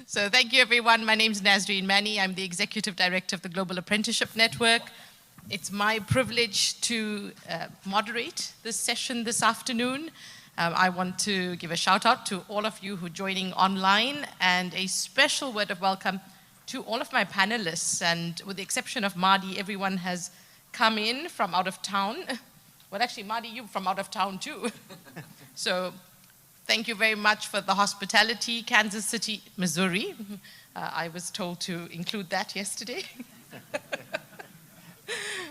So thank you, everyone. My name is Nazreen Mani. I'm the Executive Director of the Global Apprenticeship Network. It's my privilege to moderate this session this afternoon. I want to give a shout out to all of you who are joining online, and a special word of welcome to all of my panelists. And with the exception of Mardi, everyone has come in from out of town. Well, actually, Mardi, you're from out of town too. So thank you very much for the hospitality. Kansas City, Missouri. I was told to include that yesterday.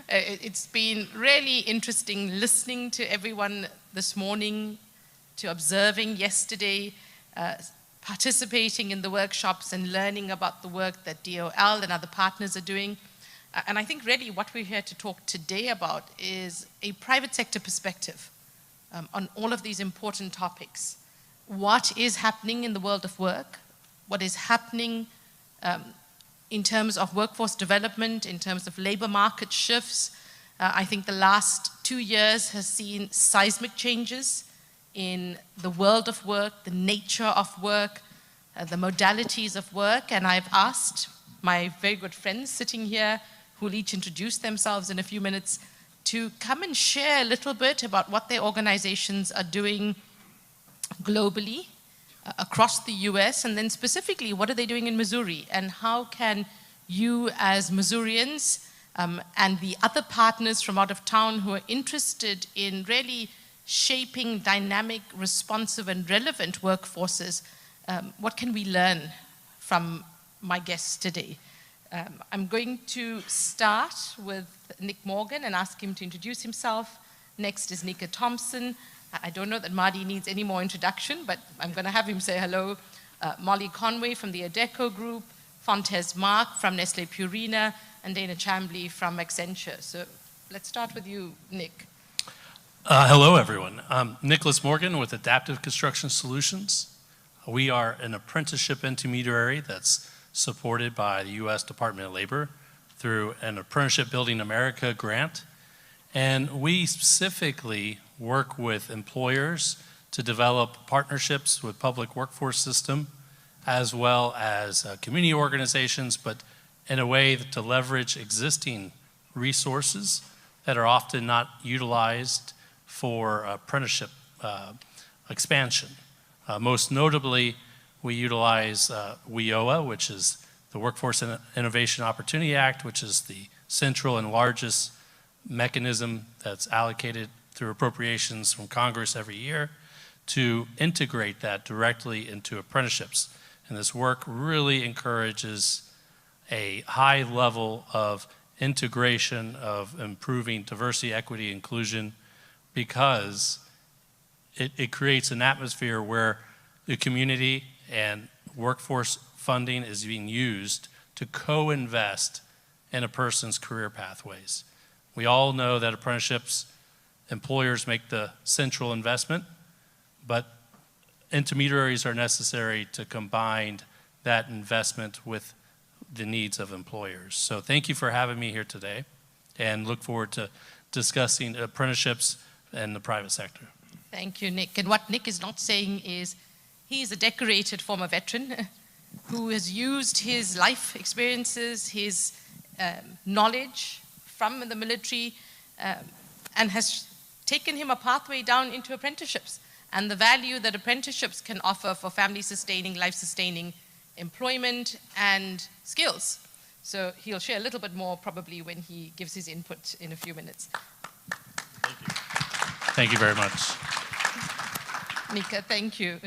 It's been really interesting listening to everyone this morning, to observing yesterday, participating in the workshops and learning about the work that DOL and other partners are doing. And I think really what we're here to talk today about is a private sector perspective on all of these important topics. What is happening in the world of work? What is happening in terms of workforce development, in terms of labor market shifts? I think the last 2 years has seen seismic changes in the world of work, the nature of work, the modalities of work. And I've asked my very good friends sitting here, who will each introduce themselves in a few minutes, to come and share a little bit about what their organizations are doing globally, across the US, and then specifically, what are they doing in Missouri, and how can you as Missourians and the other partners from out of town who are interested in really shaping dynamic, responsive, and relevant workforces, what can we learn from my guests today? I'm going to start with Nick Morgan and ask him to introduce himself. Next is Nika Thompson. I don't know that Mardi needs any more introduction, but I'm going to have him say hello. Molly Conway from the Adecco Group, Fontes Mark from Nestle Purina, and Dana Chambly from Accenture. So let's start with you, Nick. Hello, everyone. I'm Nicholas Morgan with Adaptive Construction Solutions. We are an apprenticeship intermediary that's supported by the U.S. Department of Labor through an Apprenticeship Building America grant. And we specifically work with employers to develop partnerships with public workforce system, as well as community organizations, but in a way to leverage existing resources that are often not utilized for apprenticeship expansion. Most notably, we utilize WIOA, which is the Workforce Innovation Opportunity Act, which is the central and largest mechanism that's allocated through appropriations from Congress every year to integrate that directly into apprenticeships. And this work really encourages a high level of integration of improving diversity, equity, inclusion, because it creates an atmosphere where the community and workforce funding is being used to co-invest in a person's career pathways. We all know that apprenticeships, employers make the central investment, but intermediaries are necessary to combine that investment with the needs of employers. So thank you for having me here today, and look forward to discussing apprenticeships in the private sector. Thank you, Nick. And what Nick is not saying is he's a decorated former veteran who has used his life experiences, his knowledge from the military, and has taken him a pathway down into apprenticeships and the value that apprenticeships can offer for family-sustaining, life-sustaining employment and skills. So he'll share a little bit more probably when he gives his input in a few minutes. Thank you. Thank you very much. Nika, thank you.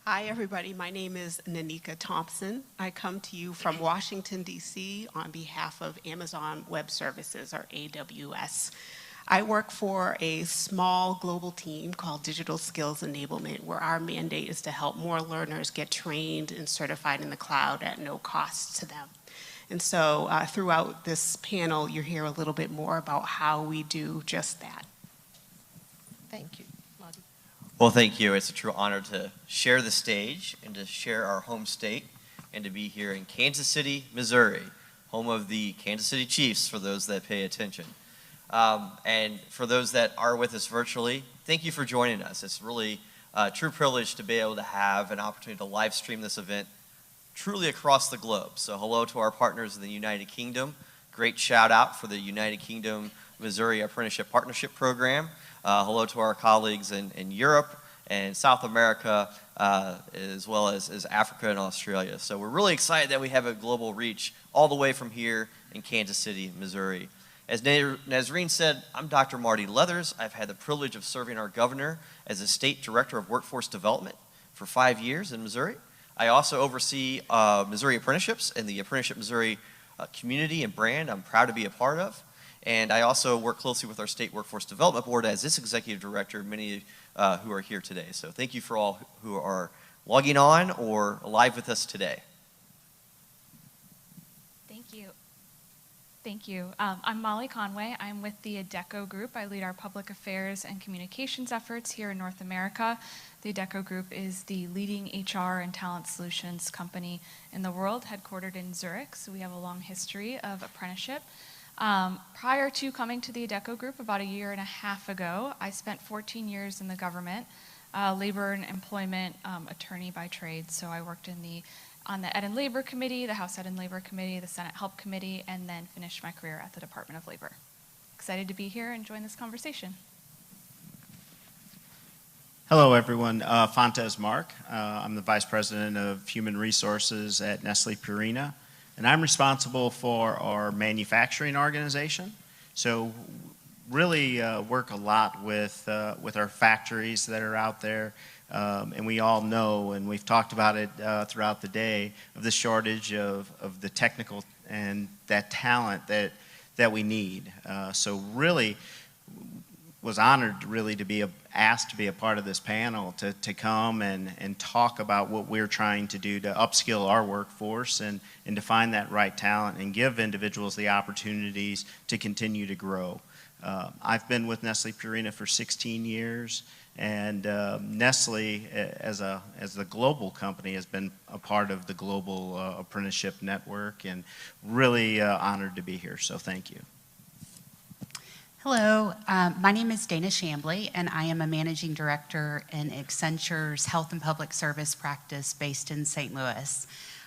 Hi, everybody. My name is Nanika Thompson. I come to you from Washington, D.C. on behalf of Amazon Web Services, or AWS. I work for a small global team called Digital Skills Enablement, where our mandate is to help more learners get trained and certified in the cloud at no cost to them. And so throughout this panel, you'll hear a little bit more about how we do just that. Thank you. Marty. Well, thank you. It's a true honor to share the stage and to share our home state and to be here in Kansas City, Missouri, home of the Kansas City Chiefs, for those that pay attention. And for those that are with us virtually, thank you for joining us. It's really True privilege to be able to have an opportunity to live stream this event truly across the globe. So hello to our partners in the United Kingdom. Great shout out for the United Kingdom Missouri Apprenticeship Partnership Program. Hello to our colleagues in Europe and South America, as well as Africa and Australia. So we're really excited that we have a global reach all the way from here in Kansas City, Missouri. As Nazreen said, I'm Dr. Marty Leathers. I've had the privilege of serving our governor as a state director of workforce development for 5 years in Missouri. I also oversee Missouri Apprenticeships and the Apprenticeship Missouri community and brand I'm proud to be a part of. And I also work closely with our state workforce development board as its executive director, many who are here today. So thank you for all who are logging on or live with us today. Thank you. Thank you. I'm Molly Conway. I'm with the ADECO Group. I lead our public affairs and communications efforts here in North America. The ADECO Group is the leading HR and talent solutions company in the world, headquartered in Zurich. So we have a long history of apprenticeship. Prior to coming to the ADECO Group about 1.5 years ago, I spent 14 years in the government, labor and employment attorney by trade. So I worked on the Ed and Labor Committee, the House Ed and Labor Committee, the Senate Help Committee, and then finished my career at the Department of Labor. Excited to be here and join this conversation. Hello, everyone. Fontes Mark. I'm the Vice President of Human Resources at Nestle Purina, and I'm responsible for our manufacturing organization. So really work a lot with our factories that are out there. And we all know, and we've talked about it throughout the day, of the shortage of the technical and that talent that we need. So really was honored really to be asked to be a part of this panel, to come and talk about what we're trying to do to upskill our workforce and to find that right talent and give individuals the opportunities to continue to grow. I've been with Nestle Purina for 16 years. And Nestle, as the global company, has been a part of the global apprenticeship network, and really honored to be here. So thank you. Hello, my name is Dana Shambly, and I am a managing director in Accenture's Health and Public Service practice based in St. Louis.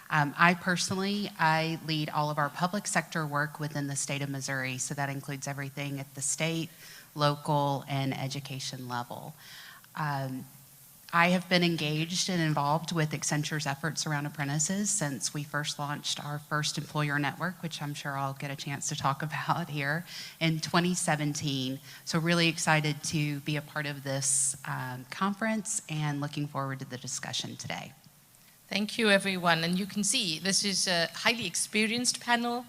I lead all of our public sector work within the state of Missouri, so that includes everything at the state, local, and education level. I have been engaged and involved with Accenture's efforts around apprentices since we first launched our first employer network, which I'm sure I'll get a chance to talk about here, in 2017. So really excited to be a part of this conference and looking forward to the discussion today. Thank you, everyone. And you can see this is a highly experienced panel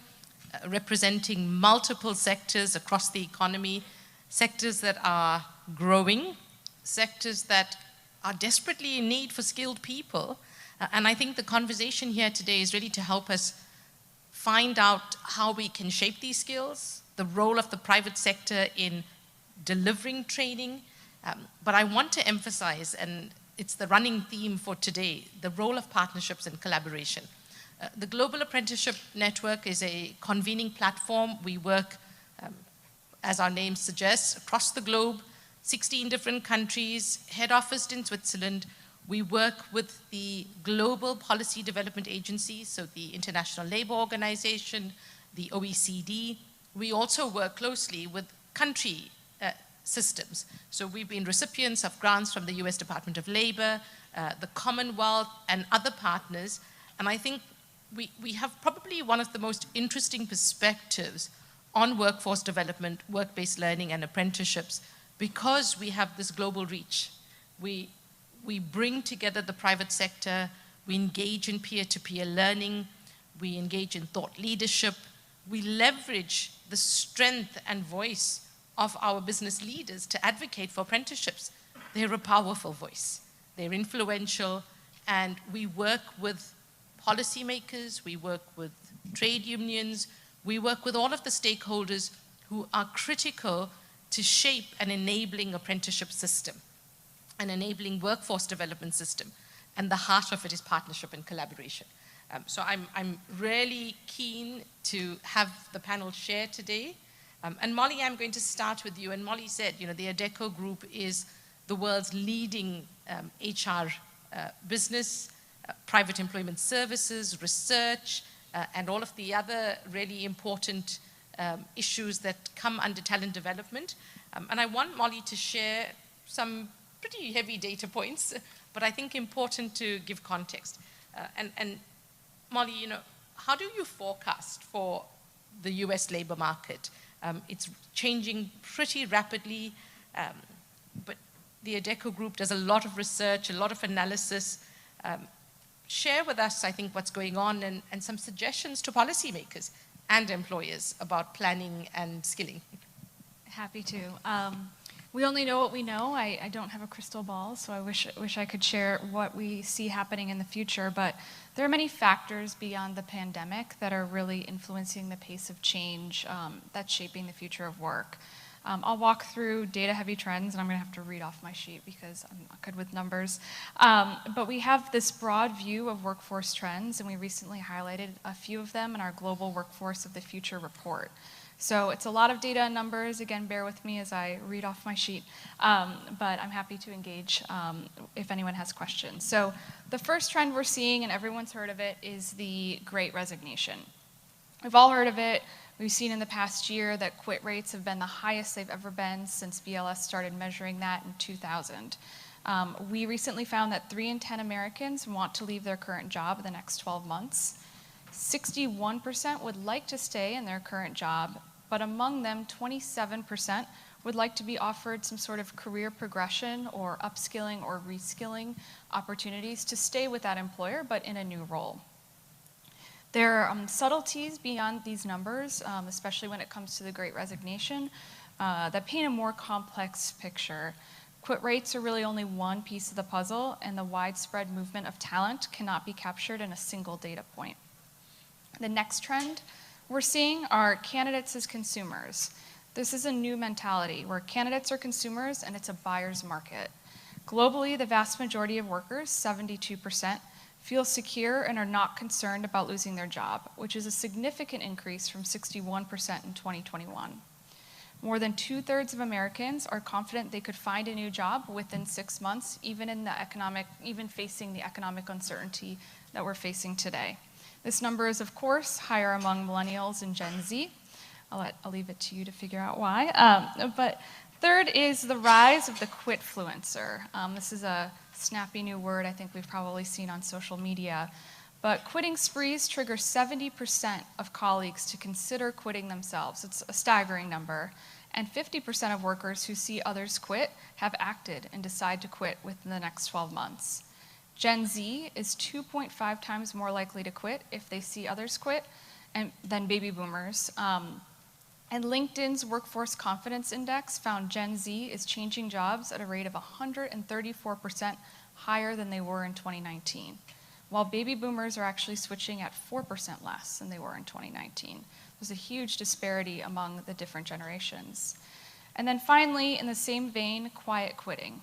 representing multiple sectors across the economy, sectors that are growing, sectors that are desperately in need for skilled people. And I think the conversation here today is really to help us find out how we can shape these skills, the role of the private sector in delivering training. But I want to emphasize, and it's the running theme for today, the role of partnerships and collaboration. The Global Apprenticeship Network is a convening platform. We work, as our name suggests, across the globe, 16 different countries, head office in Switzerland. We work with the Global Policy Development Agency, so the International Labour Organization, the OECD. We also work closely with country systems. So we've been recipients of grants from the US Department of Labor, the Commonwealth, and other partners. And I think we have probably one of the most interesting perspectives on workforce development, work-based learning, and apprenticeships, because we have this global reach. We bring together the private sector, we engage in peer-to-peer learning, we engage in thought leadership, we leverage the strength and voice of our business leaders to advocate for apprenticeships. They're a powerful voice, they're influential, and we work with policymakers, we work with trade unions, we work with all of the stakeholders who are critical to shape an enabling apprenticeship system, an enabling workforce development system, and the heart of it is partnership and collaboration. So I'm really keen to have the panel share today. And Molly, I'm going to start with you. And Molly said, the ADECO Group is the world's leading HR business, private employment services, research, and all of the other really important issues that come under talent development. And I want Molly to share some pretty heavy data points, but I think important to give context. And Molly, you know, how do you forecast for the US labor market? It's changing pretty rapidly, but the ADECO group does a lot of research, a lot of analysis. Share with us, I think, what's going on and some suggestions to policymakers and employers about planning and skilling. Happy to. We only know what we know. I don't have a crystal ball, so I wish I could share what we see happening in the future. But there are many factors beyond the pandemic that are really influencing the pace of change that's shaping the future of work. I'll walk through data-heavy trends, and I'm going to have to read off my sheet because I'm not good with numbers. But we have this broad view of workforce trends, and we recently highlighted a few of them in our Global Workforce of the Future report. So it's a lot of data and numbers. Again, bear with me as I read off my sheet. But I'm happy to engage if anyone has questions. So the first trend we're seeing, and everyone's heard of it, is the Great Resignation. We've all heard of it. We've seen in the past year that quit rates have been the highest they've ever been since BLS started measuring that in 2000. We recently found that 3 in 10 Americans want to leave their current job in the next 12 months. 61% would like to stay in their current job, but among them, 27% would like to be offered some sort of career progression or upskilling or reskilling opportunities to stay with that employer, but in a new role. There are subtleties beyond these numbers, especially when it comes to the Great Resignation, that paint a more complex picture. Quit rates are really only one piece of the puzzle, and the widespread movement of talent cannot be captured in a single data point. The next trend we're seeing are candidates as consumers. This is a new mentality where candidates are consumers and it's a buyer's market. Globally, the vast majority of workers, 72%, feel secure and are not concerned about losing their job, which is a significant increase from 61% in 2021. More than 2/3 of Americans are confident they could find a new job within 6 months, even facing the economic uncertainty that we're facing today. This number is, of course, higher among millennials and Gen Z. I'll leave it to you to figure out why. But third is the rise of the quitfluencer. This is a snappy new word I think we've probably seen on social media. But quitting sprees trigger 70% of colleagues to consider quitting themselves. It's a staggering number. And 50% of workers who see others quit have acted and decide to quit within the next 12 months. Gen Z is 2.5 times more likely to quit if they see others quit than baby boomers. And LinkedIn's Workforce Confidence Index found Gen Z is changing jobs at a rate of 134% higher than they were in 2019, while baby boomers are actually switching at 4% less than they were in 2019. There's a huge disparity among the different generations. And then finally, in the same vein, quiet quitting.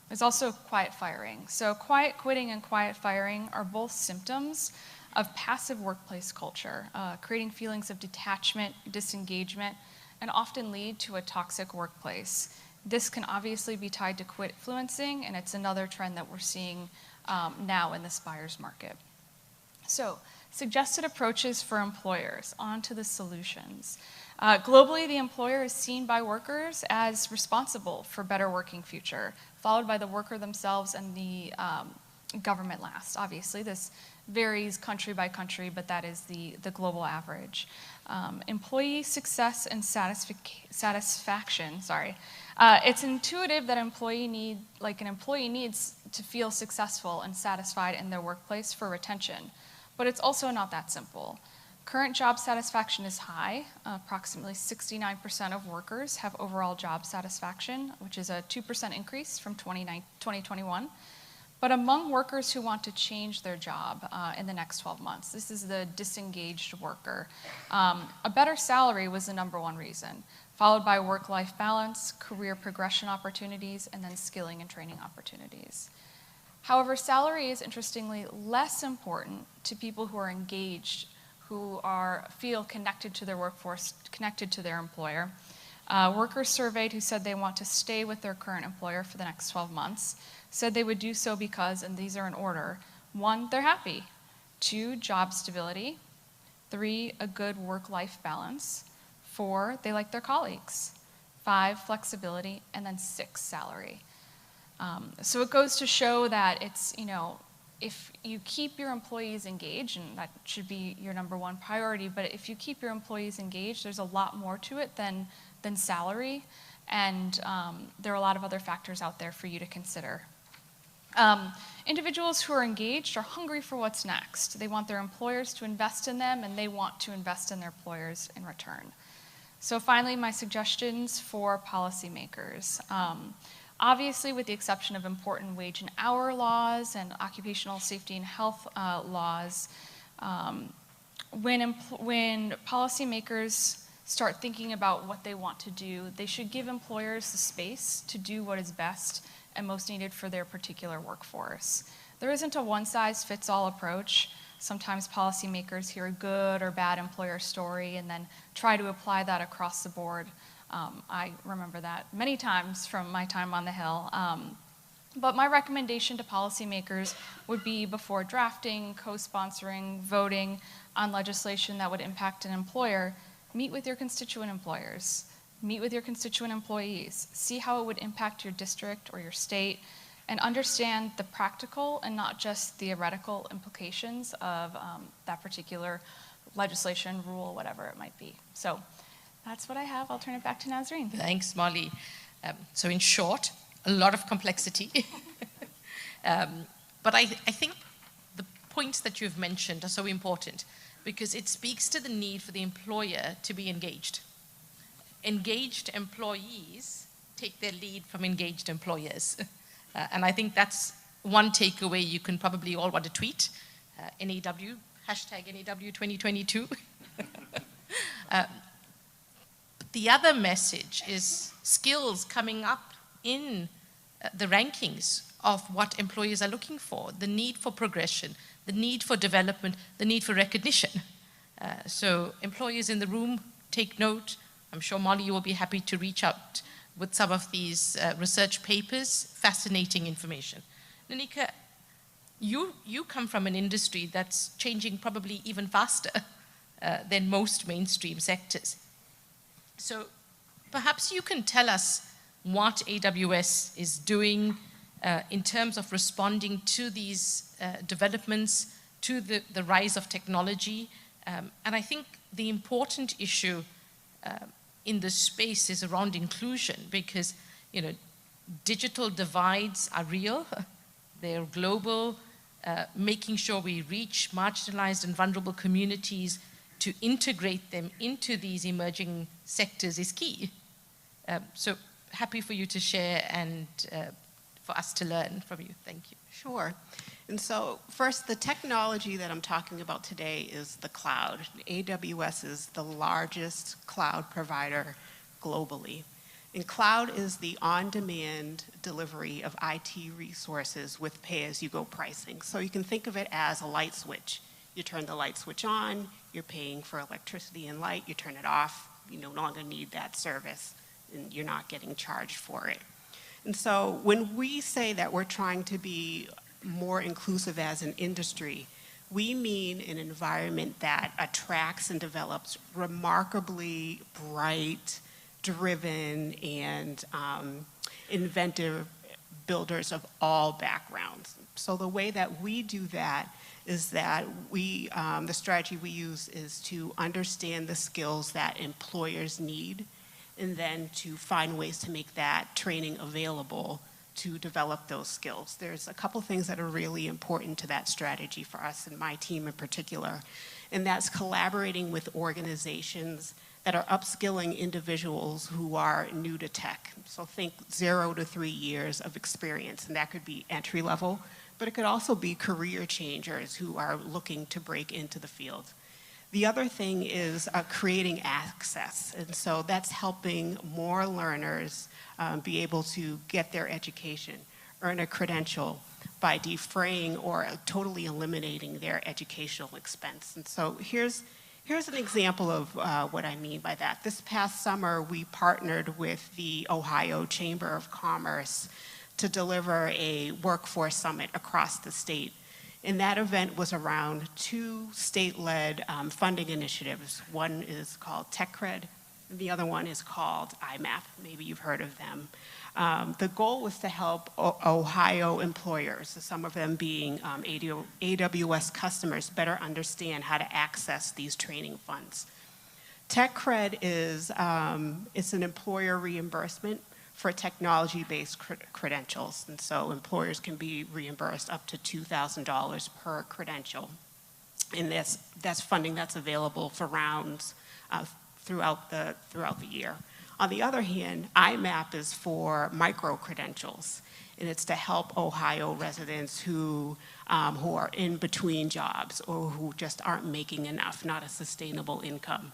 There's also quiet firing. So quiet quitting and quiet firing are both symptoms of passive workplace culture, creating feelings of detachment, disengagement, and often lead to a toxic workplace. This can obviously be tied to quitfluencing, and it's another trend that we're seeing now in this buyer's market. So, suggested approaches for employers, on to the solutions. Globally, the employer is seen by workers as responsible for better working future, followed by the worker themselves and the government last. Obviously, this varies country by country, but that is the global average. Employee success and satisfaction, it's intuitive that an employee needs to feel successful and satisfied in their workplace for retention, but it's also not that simple. Current job satisfaction is high. Approximately 69% of workers have overall job satisfaction, which is a 2% increase from 2021. But among workers who want to change their job in the next 12 months, this is the disengaged worker, a better salary was the number one reason, followed by work-life balance, career progression opportunities, and then skilling and training opportunities. However, salary is interestingly less important to people who are engaged, who feel connected to their workforce, connected to their employer. Workers surveyed who said they want to stay with their current employer for the next 12 months said they would do so because, and these are in order, 1, they're happy, 2, job stability, 3, a good work-life balance, 4, they like their colleagues, 5, flexibility, and then 6, salary. So it goes to show that it's, if you keep your employees engaged, and that should be your number 1 priority, but if you keep your employees engaged, there's a lot more to it than salary, and there are a lot of other factors out there for you to consider. Individuals who are engaged are hungry for what's next. They want their employers to invest in them, and they want to invest in their employers in return. So finally, my suggestions for policymakers. Obviously, with the exception of important wage and hour laws and occupational safety and health laws, when policymakers start thinking about what they want to do, they should give employers the space to do what is best and most needed for their particular workforce. There isn't a one-size-fits-all approach. Sometimes policymakers hear a good or bad employer story and then try to apply that across the board. I remember that many times from my time on the Hill. But my recommendation to policymakers would be, before drafting, co-sponsoring, voting on legislation that would impact an employer, meet with your constituent employers, meet with your constituent employees, see how it would impact your district or your state, and understand the practical and not just theoretical implications of that particular legislation, rule, whatever it might be. So that's what I have. I'll turn it back to Nazreen. Thanks, Molly. So in short, a lot of complexity. But I think the points that you've mentioned are so important because it speaks to the need for the employer to be engaged. Engaged employees take their lead from engaged employers. And I think that's one takeaway you can probably all want to tweet. NAW, hashtag NAW 2022. The other message is skills coming up in the rankings of what employers are looking for, the need for progression, the need for development, the need for recognition. So employers in the room, take note. I'm sure Molly, you will be happy to reach out with some of these research papers, fascinating information. Nanika, you come from an industry that's changing probably even faster than most mainstream sectors. So perhaps you can tell us what AWS is doing in terms of responding to these developments, to the rise of technology. And I think the important issue in this space is around inclusion because, digital divides are real, they're global. Making sure we reach marginalized and vulnerable communities to integrate them into these emerging sectors is key. So happy for you to share and for us to learn from you. Thank you. Sure. And so first, the technology that I'm talking about today is the cloud. AWS is the largest cloud provider globally. And cloud is the on-demand delivery of IT resources with pay-as-you-go pricing. So you can think of it as a light switch. You turn the light switch on, you're paying for electricity and light, you turn it off, you no longer need that service, and you're not getting charged for it. And so when we say that we're trying to be more inclusive as an industry, we mean an environment that attracts and develops remarkably bright, driven, and inventive builders of all backgrounds. So the way that we do that is that the strategy we use is to understand the skills that employers need and then to find ways to make that training available to develop those skills. There's a couple things that are really important to that strategy for us and my team in particular, and that's collaborating with organizations that are upskilling individuals who are new to tech. So think 0 to 3 years of experience, and that could be entry level, but it could also be career changers who are looking to break into the field. The other thing is creating access, and so that's helping more learners be able to get their education, earn a credential by defraying or totally eliminating their educational expense. And so here's an example of what I mean by that. This past summer, we partnered with the Ohio Chamber of Commerce to deliver a workforce summit across the state. And that event was around 2 state-led funding initiatives. One is called TechCred, and the other one is called IMAP. Maybe you've heard of them. The goal was to help Ohio employers, some of them being AWS customers, better understand how to access these training funds. TechCred is it's an employer reimbursement for technology-based credentials. And so employers can be reimbursed up to $2,000 per credential. And that's funding that's available for rounds throughout the year. On the other hand, IMAP is for micro-credentials, and it's to help Ohio residents who are in between jobs or who just aren't making enough, not a sustainable income.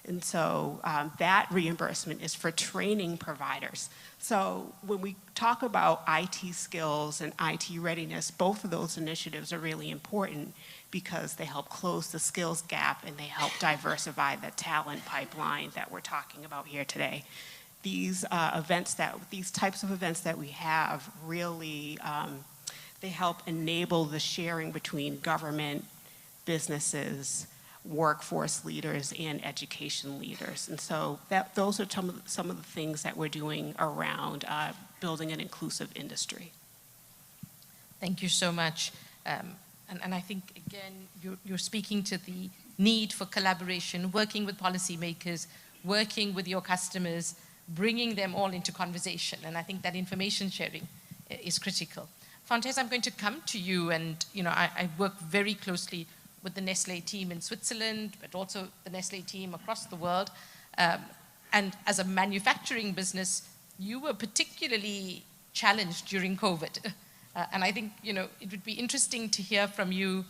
And so that reimbursement is for training providers. So when we talk about IT skills and IT readiness, both of those initiatives are really important because they help close the skills gap and they help diversify the talent pipeline that we're talking about here today. These types of events that we have really, they help enable the sharing between government, businesses, workforce leaders, and education leaders. And so those are some of the things that we're doing around building an inclusive industry. Thank you so much. And I think, again, you're speaking to the need for collaboration, working with policymakers, working with your customers, bringing them all into conversation. And I think that information sharing is critical. Fontes, I'm going to come to you, and I work very closely with the Nestlé team in Switzerland, but also the Nestlé team across the world. And as a manufacturing business, you were particularly challenged during COVID. And I think, it would be interesting to hear from you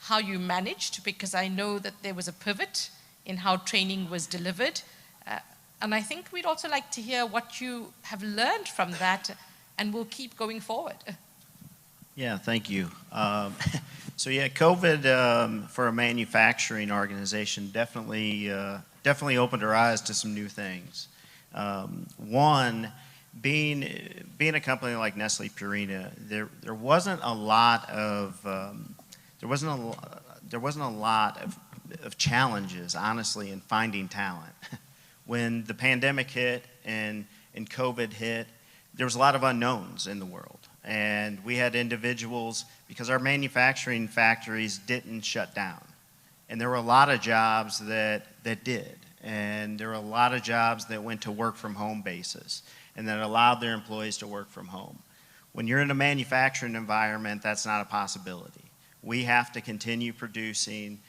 how you managed, because I know that there was a pivot in how training was delivered. And I think we'd also like to hear what you have learned from that and will keep going forward. Yeah, thank you. So yeah, COVID for a manufacturing organization definitely opened our eyes to some new things. One, being a company like Nestlé Purina, there wasn't a lot of challenges, honestly, in finding talent. When the pandemic hit and COVID hit, there was a lot of unknowns in the world. And we had individuals, because our manufacturing factories didn't shut down. And there were a lot of jobs that did. And there were a lot of jobs that went to work from home basis and that allowed their employees to work from home. When you're in a manufacturing environment, that's not a possibility. We have to continue producing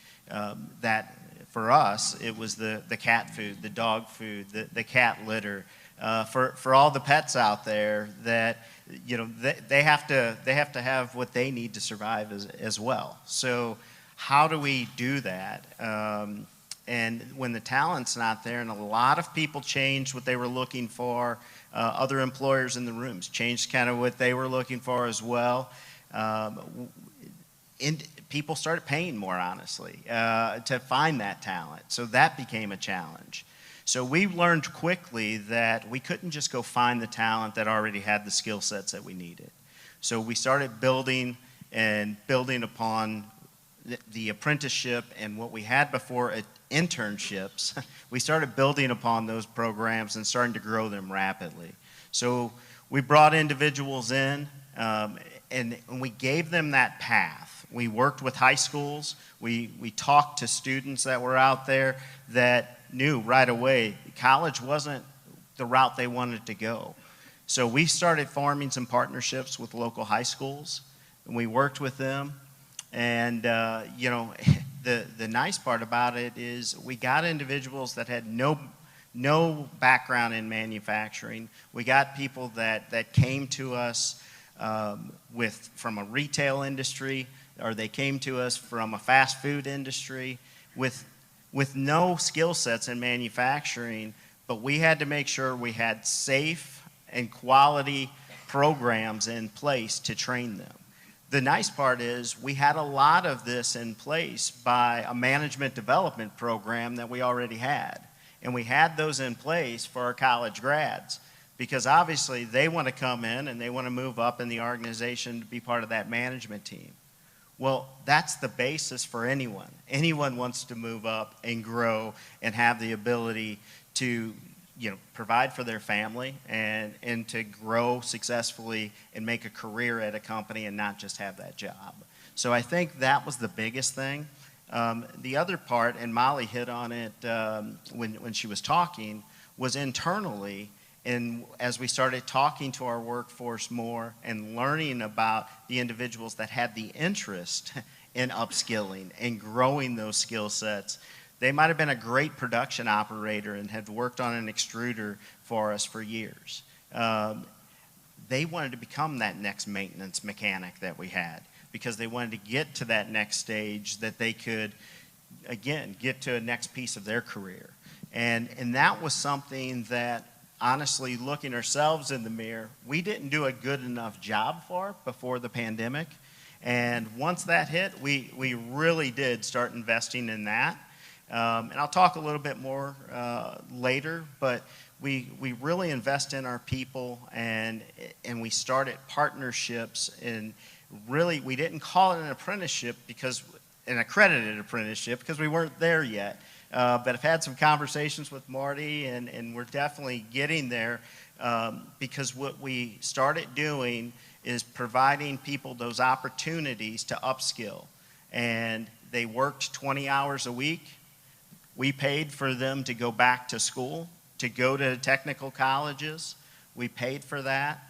that. For us, it was the cat food, the dog food, the cat litter. For all the pets out there that, they have to have what they need to survive as well. So how do we do that? And when the talent's not there, and a lot of people changed what they were looking for, other employers in the rooms changed kind of what they were looking for as well. People started paying more, honestly, to find that talent. So that became a challenge. So we learned quickly that we couldn't just go find the talent that already had the skill sets that we needed. So we started building upon the apprenticeship and what we had before internships. We started building upon those programs and starting to grow them rapidly. So we brought individuals in and we gave them that path. We worked with high schools. We talked to students that were out there that knew right away college wasn't the route they wanted to go. So we started forming some partnerships with local high schools, and we worked with them. And the nice part about it is we got individuals that had no background in manufacturing. We got people that came to us from a retail industry, or they came to us from a fast food industry with no skill sets in manufacturing, but we had to make sure we had safe and quality programs in place to train them. The nice part is we had a lot of this in place by a management development program that we already had. And we had those in place for our college grads. because obviously they want to come in and they want to move up in the organization to be part of that management team. Well, that's the basis for anyone. Anyone wants to move up and grow and have the ability to, provide for their family and to grow successfully and make a career at a company and not just have that job. So I think that was the biggest thing. The other part, and Molly hit on it when she was talking, was internally. And as we started talking to our workforce more and learning about the individuals that had the interest in upskilling and growing those skill sets, they might have been a great production operator and had worked on an extruder for us for years. They wanted to become that next maintenance mechanic that we had because they wanted to get to that next stage that they could, again, get to a next piece of their career. And that was something that, honestly, looking ourselves in the mirror, we didn't do a good enough job for before the pandemic. And once that hit, we really did start investing in that. And I'll talk a little bit more later, but we really invest in our people, and we started partnerships. And really, we didn't call it an apprenticeship an accredited apprenticeship because we weren't there yet. But I've had some conversations with Marty, and we're definitely getting there because what we started doing is providing people those opportunities to upskill. And they worked 20 hours a week. We paid for them to go back to school, to go to technical colleges. We paid for that.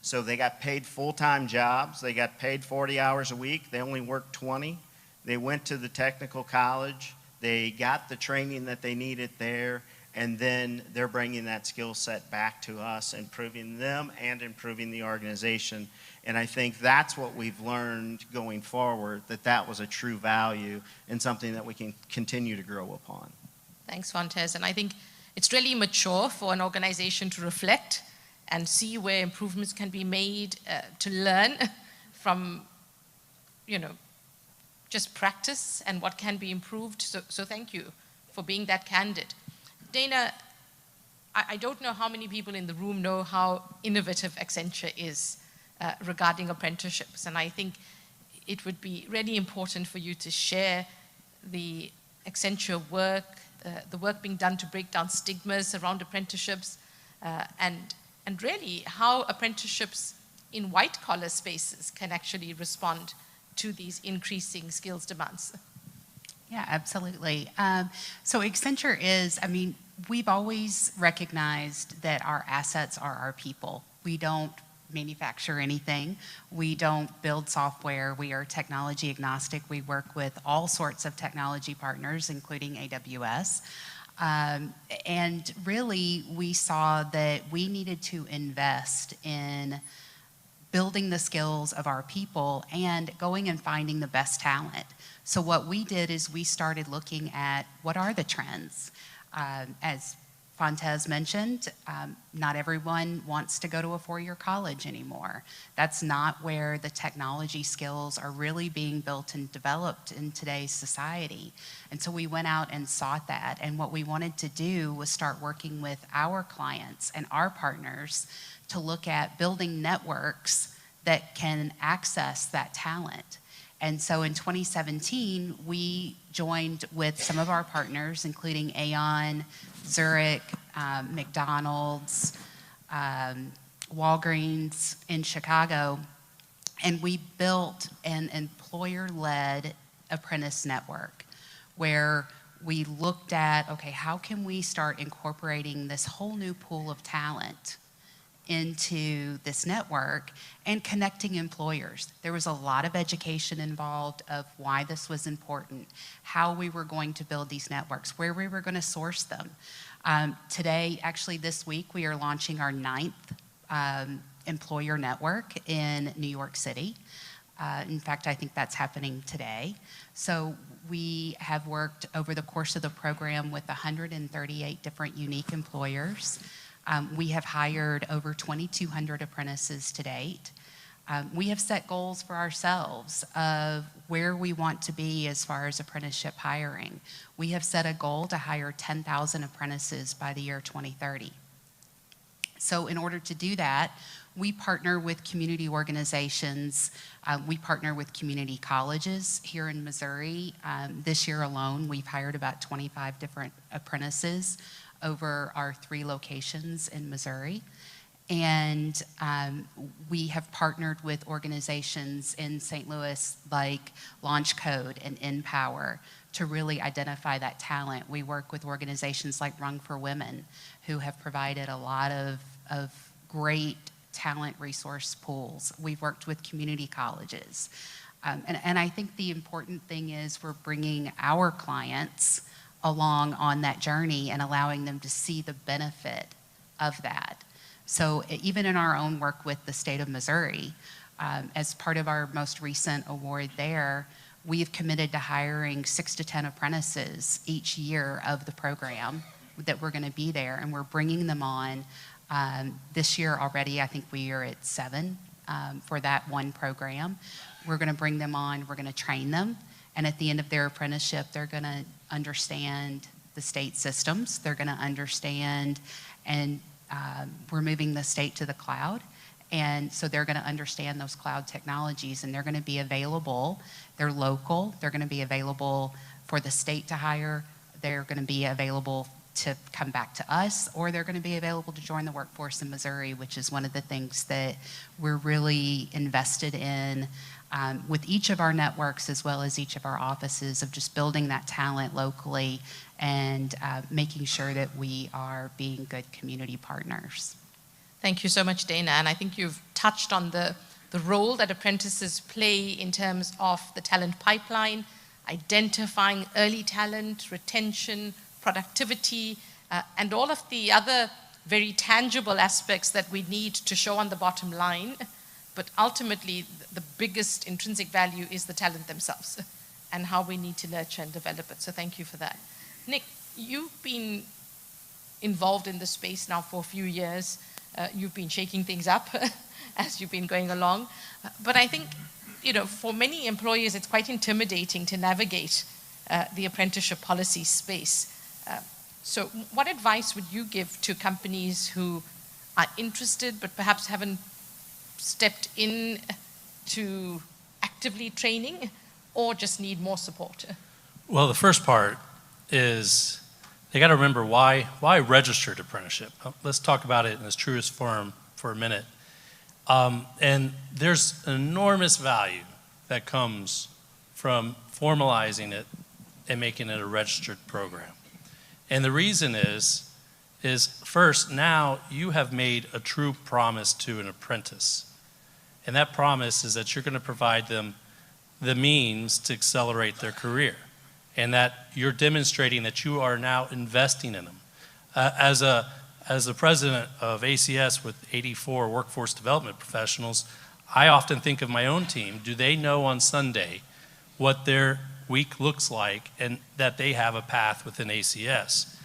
So they got paid full-time jobs. They got paid 40 hours a week. They only worked 20. They went to the technical college. They got the training that they needed there, and then they're bringing that skill set back to us, improving them and improving the organization. And I think that's what we've learned going forward, that was a true value and something that we can continue to grow upon. Thanks, Fontez. And I think it's really mature for an organization to reflect and see where improvements can be made, to learn from, just practice and what can be improved. So thank you for being that candid. Dana, I don't know how many people in the room know how innovative Accenture is regarding apprenticeships. And I think it would be really important for you to share the Accenture work, the work being done to break down stigmas around apprenticeships, and really how apprenticeships in white-collar spaces can actually respond to these increasing skills demands. Yeah, absolutely. So Accenture is, we've always recognized that our assets are our people. We don't manufacture anything. We don't build software. We are technology agnostic. We work with all sorts of technology partners, including AWS. And really, we saw that we needed to invest in building the skills of our people and going and finding the best talent. So what we did is we started looking at what are the trends. As Fontez mentioned, not everyone wants to go to a four-year college anymore. That's not where the technology skills are really being built and developed in today's society. And so we went out and sought that. And what we wanted to do was start working with our clients and our partners to look at building networks that can access that talent. And so in 2017, we joined with some of our partners, including Aon, Zurich, McDonald's, Walgreens in Chicago, and we built an employer-led apprentice network where we looked at, okay, how can we start incorporating this whole new pool of talent into this network and connecting employers. There was a lot of education involved of why this was important, how we were going to build these networks, where we were going to source them. Today, actually this week, we are launching our 9th employer network in New York City. In fact, I think that's happening today. So we have worked over the course of the program with 138 different unique employers. We have hired over 2,200 apprentices to date. We have set goals for ourselves of where we want to be as far as apprenticeship hiring. We have set a goal to hire 10,000 apprentices by the year 2030. So in order to do that, we partner with community organizations. We partner with community colleges here in Missouri. This year alone, we've hired about 25 different apprentices over our 3 locations in Missouri. And we have partnered with organizations in St. Louis like Launch Code and Empower to really identify that talent. We work with organizations like Rung for Women, who have provided a lot of great talent resource pools. We've worked with community colleges. And I think the important thing is we're bringing our clients along on that journey and allowing them to see the benefit of that. So even in our own work with the state of Missouri, as part of our most recent award there, we have committed to hiring 6 to 10 apprentices each year of the program that we're going to be there, and we're bringing them on. This year already, I think we are at 7 for that one program. We're going to bring them on, we're going to train them, and at the end of their apprenticeship, they're going to understand the state systems, they're going to understand, and we're moving the state to the cloud, and so they're going to understand those cloud technologies, and they're going to be available. They're local, they're going to be available for the state to hire, they're going to be available to come back to us, or they're going to be available to join the workforce in Missouri, which is one of the things that we're really invested in with each of our networks as well as each of our offices, of just building that talent locally and making sure that we are being good community partners. Thank you so much, Dana. And I think you've touched on the role that apprentices play in terms of the talent pipeline, identifying early talent, retention, productivity, and all of the other very tangible aspects that we need to show on the bottom line. But ultimately, the biggest intrinsic value is the talent themselves and how we need to nurture and develop it. So thank you for that. Nick, you've been involved in this space now for a few years. You've been shaking things up as you've been going along. But I think, for many employers, it's quite intimidating to navigate the apprenticeship policy space. So what advice would you give to companies who are interested but perhaps haven't stepped in to actively training or just need more support? Well, the first part is they got to remember why registered apprenticeship. Let's talk about it in its truest form for a minute. And there's an enormous value that comes from formalizing it and making it a registered program. And the reason is first, now you have made a true promise to an apprentice. And that promise is that you're going to provide them the means to accelerate their career, and that you're demonstrating that you are now investing in them. As the president of ACS with 84 workforce development professionals, I often think of my own team. Do they know on Sunday what their week looks like and that they have a path within ACS?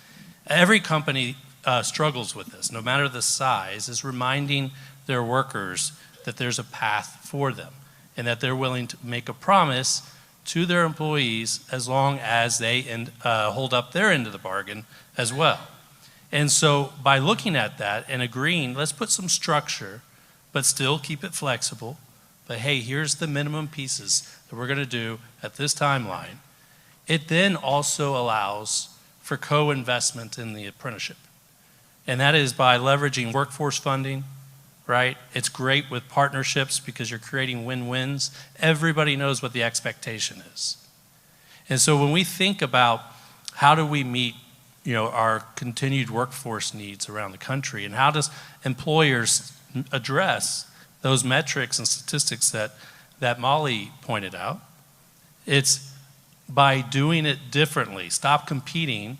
Every company struggles with this, no matter the size, is reminding their workers that there's a path for them and that they're willing to make a promise to their employees as long as they hold up their end of the bargain as well. And so by looking at that and agreeing, let's put some structure, but still keep it flexible. But hey, here's the minimum pieces that we're going to do at this timeline. It then also allows for co-investment in the apprenticeship. And that is by leveraging workforce funding, right? It's great with partnerships because you're creating win-wins. Everybody knows what the expectation is. And so when we think about how do we meet our continued workforce needs around the country, and how does employers address those metrics and statistics that Molly pointed out, it's by doing it differently. Stop competing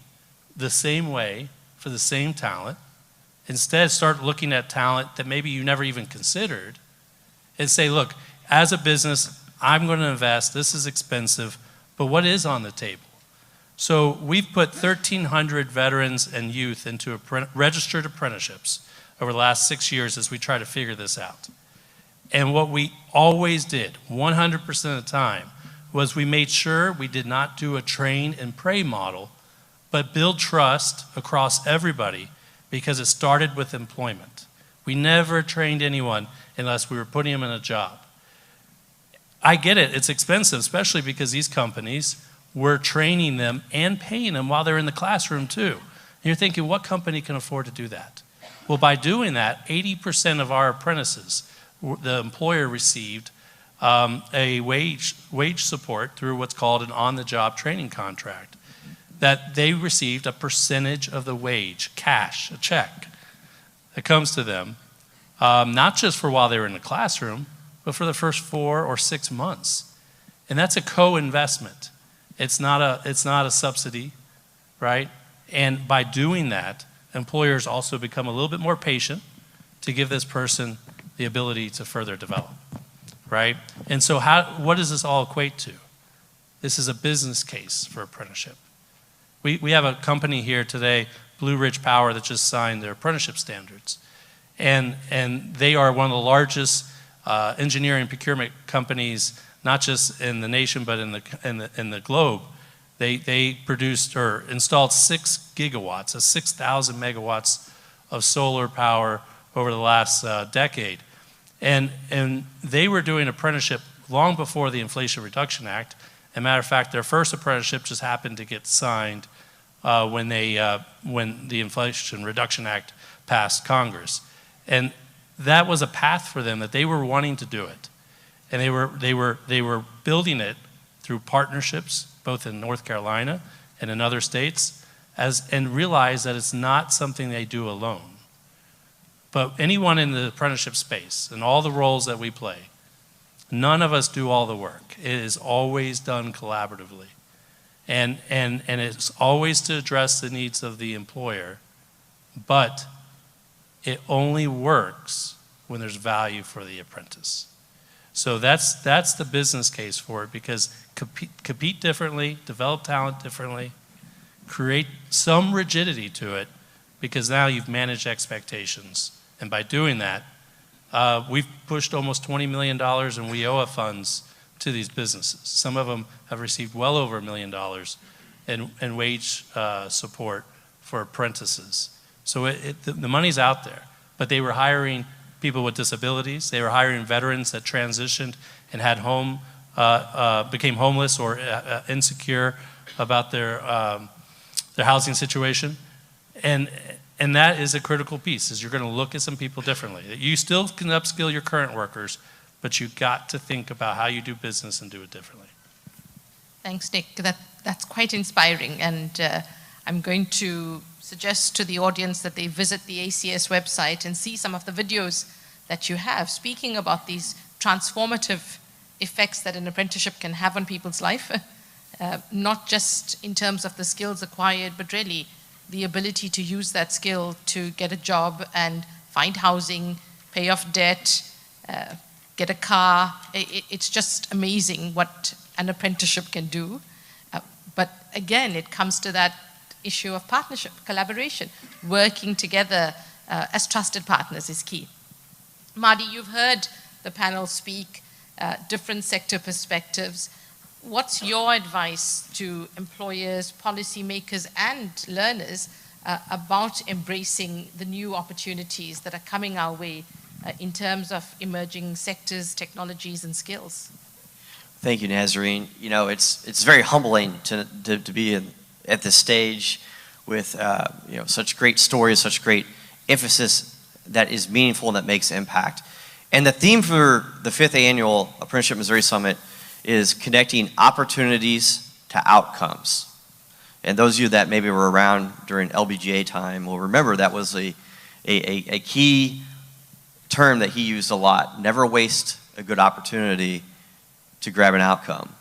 the same way for the same talent. Instead, start looking at talent that maybe you never even considered and say, look, as a business, I'm going to invest. This is expensive, but what is on the table? So we've put 1,300 veterans and youth into registered apprenticeships over the last 6 years as we try to figure this out. And what we always did, 100% of the time, was we made sure we did not do a train and pray model, but build trust across everybody, because it started with employment. We never trained anyone unless we were putting them in a job. I get it, it's expensive, especially because these companies were training them and paying them while they're in the classroom too. And you're thinking, what company can afford to do that? Well, by doing that, 80% of our apprentices, the employer received a wage support through what's called an on-the-job training contract, that they received a percentage of the wage, cash, a check, that comes to them, not just for while they were in the classroom, but for the first 4 or 6 months. And that's a co-investment. It's not a subsidy, right? And by doing that, employers also become a little bit more patient to give this person the ability to further develop, right? And so what does this all equate to? This is a business case for apprenticeship. We have a company here today, Blue Ridge Power, that just signed their apprenticeship standards. And they are one of the largest engineering procurement companies, not just in the nation, but in the globe. They produced or installed 6 gigawatts, 6,000 megawatts of solar power over the last decade. And they were doing apprenticeship long before the Inflation Reduction Act. As a matter of fact, their first apprenticeship just happened to get signed when the Inflation Reduction Act passed Congress. And that was a path for them, that they were wanting to do it. And they were building it through partnerships, both in North Carolina and in other states, and realized that it's not something they do alone. But anyone in the apprenticeship space and all the roles that we play, none of us do all the work. It is always done collaboratively. And it's always to address the needs of the employer, but it only works when there's value for the apprentice. So that's the business case for it, because compete differently, develop talent differently, create some rigidity to it, because now you've managed expectations. And by doing that, we've pushed almost $20 million in WIOA funds to these businesses. Some of them have received well over $1 million in wage support for apprentices. So the money's out there, but they were hiring people with disabilities. They were hiring veterans that transitioned and had became homeless or insecure about their housing situation. And that is a critical piece, is you're going to look at some people differently. You still can upskill your current workers, but you've got to think about how you do business and do it differently. Thanks, Nick. That's quite inspiring. And I'm going to suggest to the audience that they visit the ACS website and see some of the videos that you have speaking about these transformative effects that an apprenticeship can have on people's life, not just in terms of the skills acquired, but really the ability to use that skill to get a job and find housing, pay off debt, get a car. It's just amazing what an apprenticeship can do. But again, it comes to that issue of partnership, collaboration, working together as trusted partners is key. Marty, you've heard the panel speak, different sector perspectives. What's your advice to employers, policymakers, and learners about embracing the new opportunities that are coming our way in terms of emerging sectors, technologies, and skills? Thank you, Nazarene. You know, it's very humbling to be at this stage with such great stories, such great emphasis that is meaningful and that makes impact. And the theme for the 5th annual Apprenticeship Missouri Summit is connecting opportunities to outcomes. And those of you that maybe were around during LBGA time will remember that was a key term that he used a lot. Never waste a good opportunity to grab an outcome.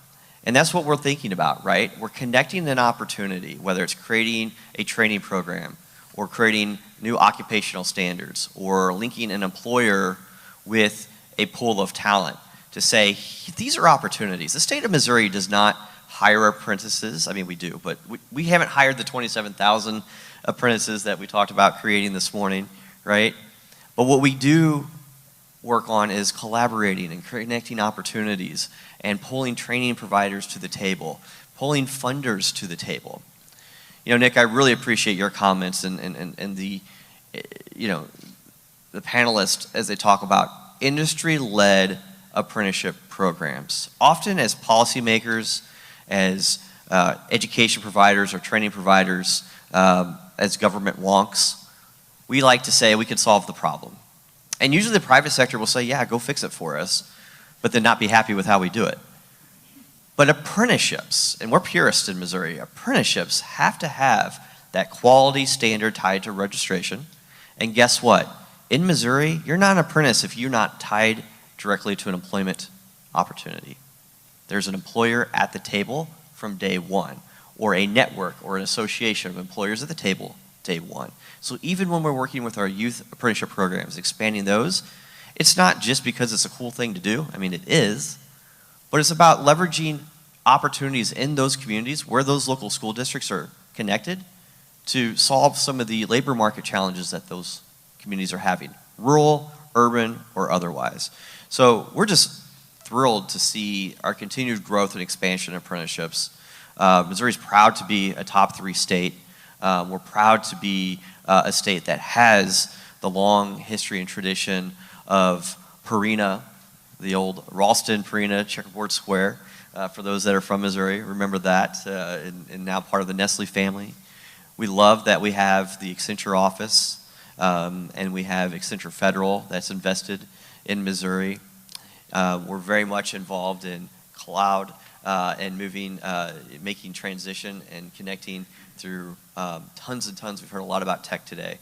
And that's what we're thinking about, right? We're connecting an opportunity, whether it's creating a training program or creating new occupational standards or linking an employer with a pool of talent to say, these are opportunities. The state of Missouri does not hire apprentices. I mean, we do, but we haven't hired the 27,000 apprentices that we talked about creating this morning, right? But what we do work on is collaborating and connecting opportunities and pulling training providers to the table, pulling funders to the table. You know, Nick, I really appreciate your comments and the, the panelists as they talk about industry-led apprenticeship programs. Often as policymakers, as education providers or training providers, as government wonks, we like to say we can solve the problem. And usually the private sector will say, yeah, go fix it for us, but then not be happy with how we do it. But apprenticeships, and we're purists in Missouri, apprenticeships have to have that quality standard tied to registration. And guess what? In Missouri, you're not an apprentice if you're not tied directly to an employment opportunity. There's an employer at the table from day one, or a network or an association of employers at the table day one. So even when we're working with our youth apprenticeship programs, expanding those, it's not just because it's a cool thing to do. I mean, it is, but it's about leveraging opportunities in those communities where those local school districts are connected to solve some of the labor market challenges that those communities are having, rural, urban, or otherwise. So we're just thrilled to see our continued growth and expansion of apprenticeships. Missouri's proud to be a top 3 state. We're proud to be a state that has the long history and tradition of Purina, the old Ralston Purina checkerboard square. For those that are from Missouri, remember that, and now part of the Nestle family. We love that we have the Accenture office, and we have Accenture Federal that's invested in Missouri. We're very much involved in cloud and making transition and connecting through tons and tons. We've heard a lot about tech today.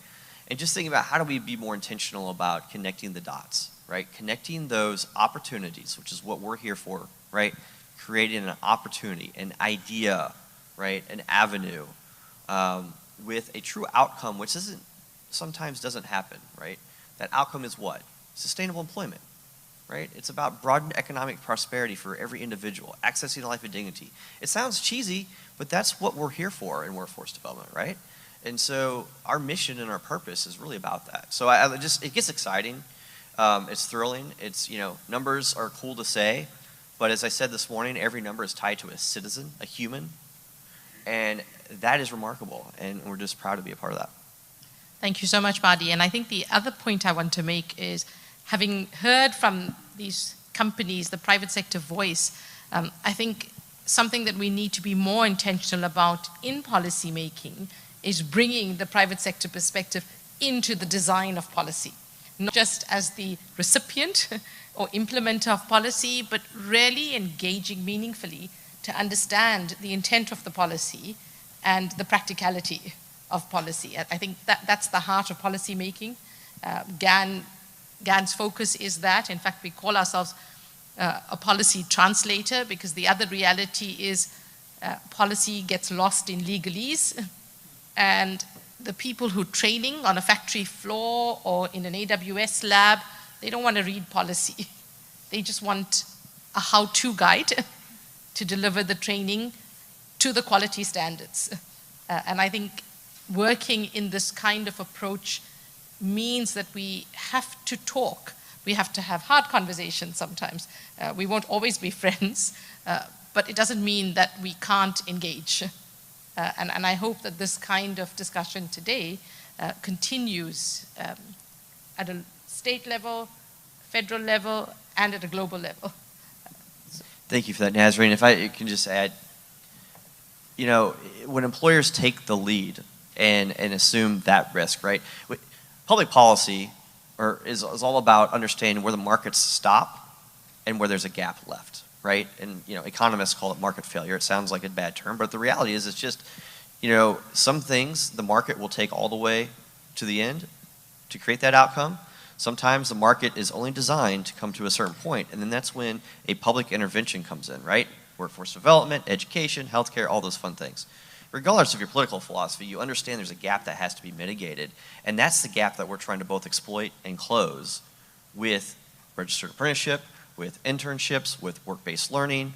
And just thinking about how do we be more intentional about connecting the dots, right? Connecting those opportunities, which is what we're here for, right? Creating an opportunity, an idea, right? An avenue with a true outcome, which sometimes doesn't happen, right? That outcome is what? Sustainable employment, right? It's about broadened economic prosperity for every individual, accessing a life of dignity. It sounds cheesy, but that's what we're here for in workforce development, right? And so our mission and our purpose is really about that. So it gets exciting. It's thrilling. It's, numbers are cool to say, but as I said this morning, every number is tied to a citizen, a human, and that is remarkable, and we're just proud to be a part of that. Thank you so much, Marty. And I think the other point I want to make is, having heard from these companies, the private sector voice, I think something that we need to be more intentional about in policy making is bringing the private sector perspective into the design of policy, not just as the recipient or implementer of policy, but really engaging meaningfully to understand the intent of the policy and the practicality of policy. I think that's the heart of policy making. GAN's focus is that. In fact, we call ourselves a policy translator, because the other reality is policy gets lost in legalese, and the people who are training on a factory floor or in an AWS lab, they don't want to read policy. They just want a how-to guide to deliver the training to the quality standards. And I think working in this kind of approach means that we have to talk. We have to have hard conversations sometimes. We won't always be friends, but it doesn't mean that we can't engage. And I hope that this kind of discussion today continues at a state level, federal level, and at a global level. Thank you for that, Nazarene. If I can just add, when employers take the lead and assume that risk, right? Public policy is all about understanding where the markets stop and where there's a gap left, right? And economists call it market failure. It sounds like a bad term, but the reality is it's just, some things the market will take all the way to the end to create that outcome. Sometimes the market is only designed to come to a certain point, and then that's when a public intervention comes in, right? Workforce development, education, healthcare, all those fun things. Regardless of your political philosophy, you understand there's a gap that has to be mitigated, and that's the gap that we're trying to both exploit and close with registered apprenticeship, with internships, with work-based learning,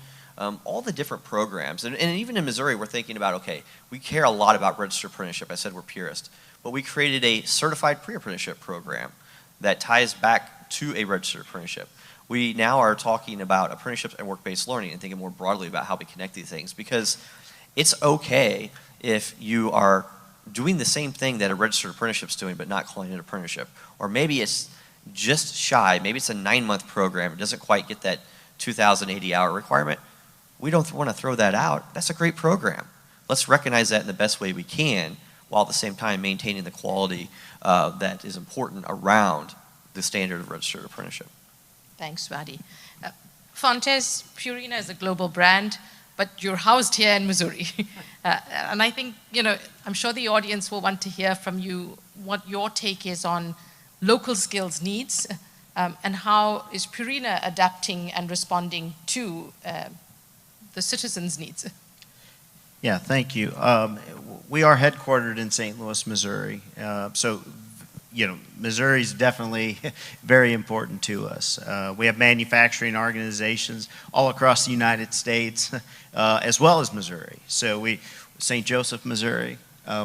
all the different programs. And even in Missouri, we're thinking about, okay, we care a lot about registered apprenticeship. I said we're purist, but we created a certified pre-apprenticeship program that ties back to a registered apprenticeship. We now are talking about apprenticeships and work-based learning and thinking more broadly about how we connect these things, because it's okay if you are doing the same thing that a registered apprenticeship's doing, but not calling it an apprenticeship. Or maybe it's just shy, maybe it's a 9-month program, it doesn't quite get that 2,080 hour requirement. We don't want to throw that out. That's a great program. Let's recognize that in the best way we can, while at the same time maintaining the quality that is important around the standard of registered apprenticeship. Thanks, Wadi. Fontes, Purina is a global brand, but you're housed here in Missouri. And I think, I'm sure the audience will want to hear from you what your take is on local skills needs, and how is Purina adapting and responding to the citizens' needs? Yeah, thank you. We are headquartered in St. Louis, Missouri. So, Missouri is definitely very important to us. We have manufacturing organizations all across the United States, as well as Missouri. So St. Joseph, Missouri,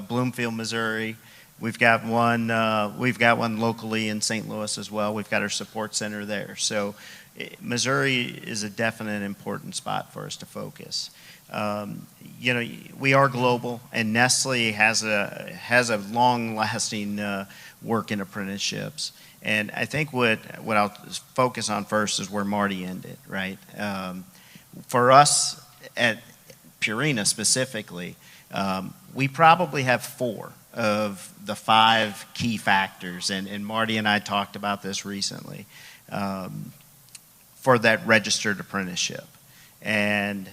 Bloomfield, Missouri. We've got one locally in St. Louis as well. We've got our support center there. So Missouri is a definite important spot for us to focus. We are global, and Nestle has a long-lasting work in apprenticeships. And I think what I'll focus on first is where Marty ended, right? For us at Purina specifically, we probably have 4 of the 5 key factors, and Marty and I talked about this recently, for that registered apprenticeship. And,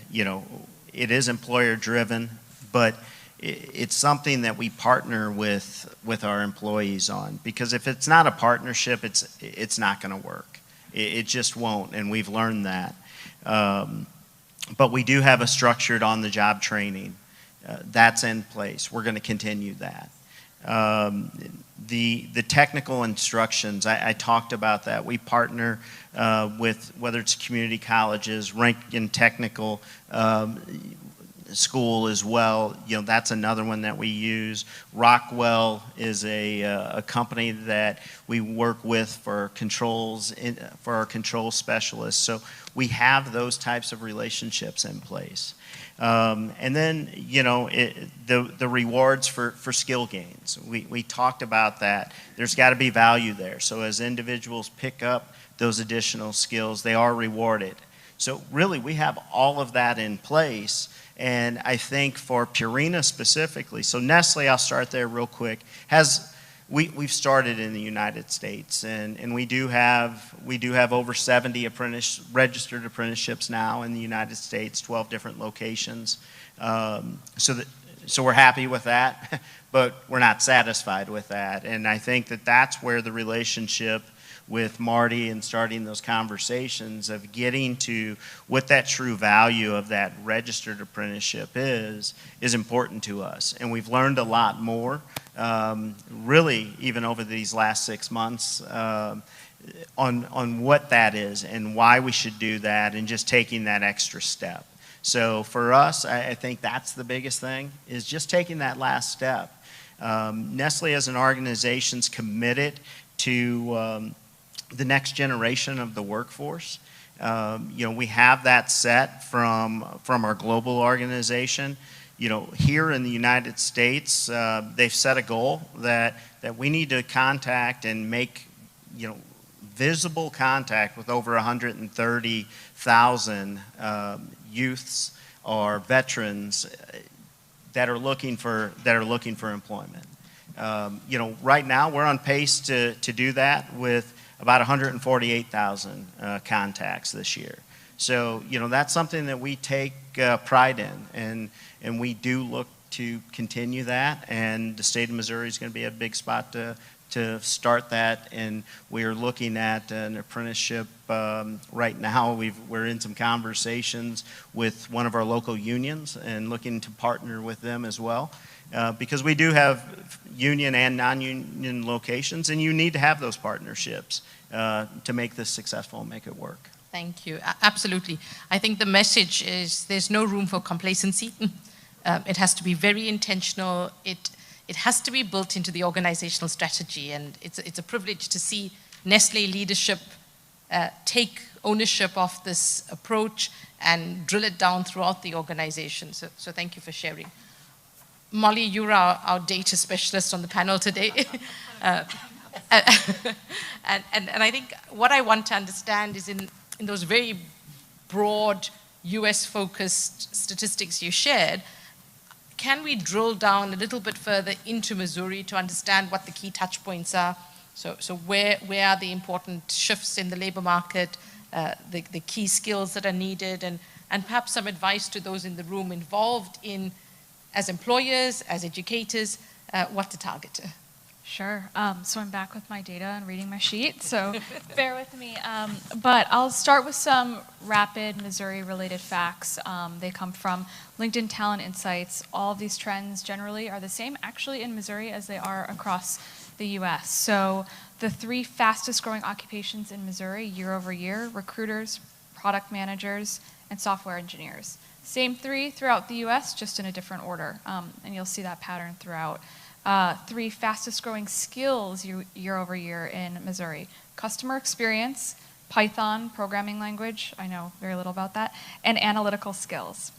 it is employer driven, but it's something that we partner with our employees on, because if it's not a partnership, it's not going to work. It just won't, and we've learned that. But we do have a structured on-the-job training. That's in place. We're going to continue that. The technical instructions, I talked about that. We partner with, whether it's community colleges, Rankin Technical School as well. That's another one that we use. Rockwell is a company that we work with for controls, for our control specialists. So we have those types of relationships in place. And then, the rewards for skill gains. We talked about that. There's got to be value there. So as individuals pick up those additional skills, they are rewarded. So really, we have all of that in place. And I think for Purina specifically, so Nestle, I'll start there real quick, we've started in the United States, and we do have over 70 registered apprenticeships now in the United States, 12 different locations. So we're happy with that, but we're not satisfied with that. And I think that's where the relationship with Marty and starting those conversations of getting to what that true value of that registered apprenticeship is important to us. And we've learned a lot more, really even over these last 6 months, on what that is and why we should do that, and just taking that extra step. So for us, I think that's the biggest thing, is just taking that last step. Nestle as an organization is committed to the next generation of the workforce. We have that set from our global organization. Here in the United States, they've set a goal that we need to contact and make, visible contact with over 130,000 youths or veterans that are looking for employment. Right now we're on pace to do that with about 148,000 contacts this year. So, that's something that we take pride in, and we do look to continue that, and the state of Missouri is going to be a big spot to start that, and we're looking at an apprenticeship right now. We're in some conversations with one of our local unions and looking to partner with them as well. Because we do have union and non-union locations, and you need to have those partnerships to make this successful and make it work. Thank you. Absolutely. I think the message is there's no room for complacency. It has to be very intentional. It has to be built into the organizational strategy, and it's a privilege to see Nestle leadership take ownership of this approach and drill it down throughout the organization. So thank you for sharing. Molly, you're our data specialist on the panel today. And I think what I want to understand is in those very broad US-focused statistics you shared, can we drill down a little bit further into Missouri to understand what the key touch points are? So where are the important shifts in the labor market, the key skills that are needed, and perhaps some advice to those in the room involved in, as employers, as educators, what to target? Sure. So I'm back with my data and reading my sheet, so bear with me. But I'll start with some rapid Missouri-related facts. They come from LinkedIn Talent Insights. All of these trends generally are the same, actually, in Missouri as they are across the U.S. So the 3 fastest-growing occupations in Missouri year over year: recruiters, product managers, and software engineers. Same 3 throughout the U.S., just in a different order, and you'll see that pattern throughout. 3 fastest growing skills year over year in Missouri: customer experience, Python programming language, I know very little about that, and analytical skills.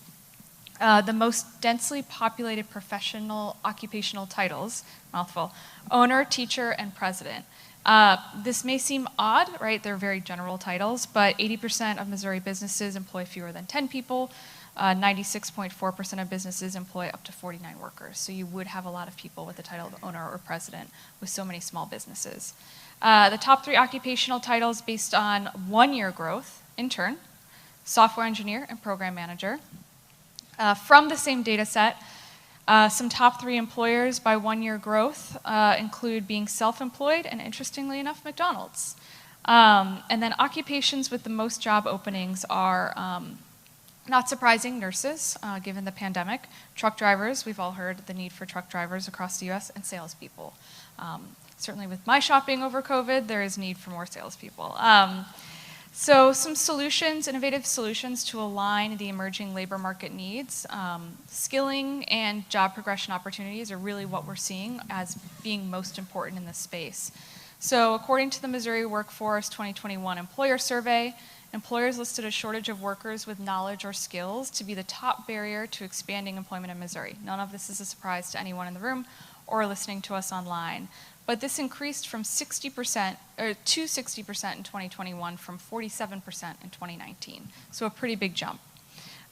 The most densely populated professional occupational titles, mouthful: owner, teacher, and president. This may seem odd, right? They're very general titles, but 80% of Missouri businesses employ fewer than 10 people. 96.4% of businesses employ up to 49 workers. So you would have a lot of people with the title of owner or president with so many small businesses. The top 3 occupational titles based on 1-year growth: intern, software engineer, and program manager. From the same data set, some top 3 employers by 1-year growth include being self-employed and, interestingly enough, McDonald's. And then occupations with the most job openings are, not surprising, nurses, given the pandemic, truck drivers, we've all heard the need for truck drivers across the U.S., and salespeople. Certainly with my shopping over COVID, there is need for more salespeople. So some solutions, innovative solutions to align the emerging labor market needs. Skilling and job progression opportunities are really what we're seeing as being most important in this space. So according to the Missouri Workforce 2021 Employer Survey, employers listed a shortage of workers with knowledge or skills to be the top barrier to expanding employment in Missouri. None of this is a surprise to anyone in the room or listening to us online. But this increased from 60% to 60% in 2021 from 47% in 2019. So a pretty big jump.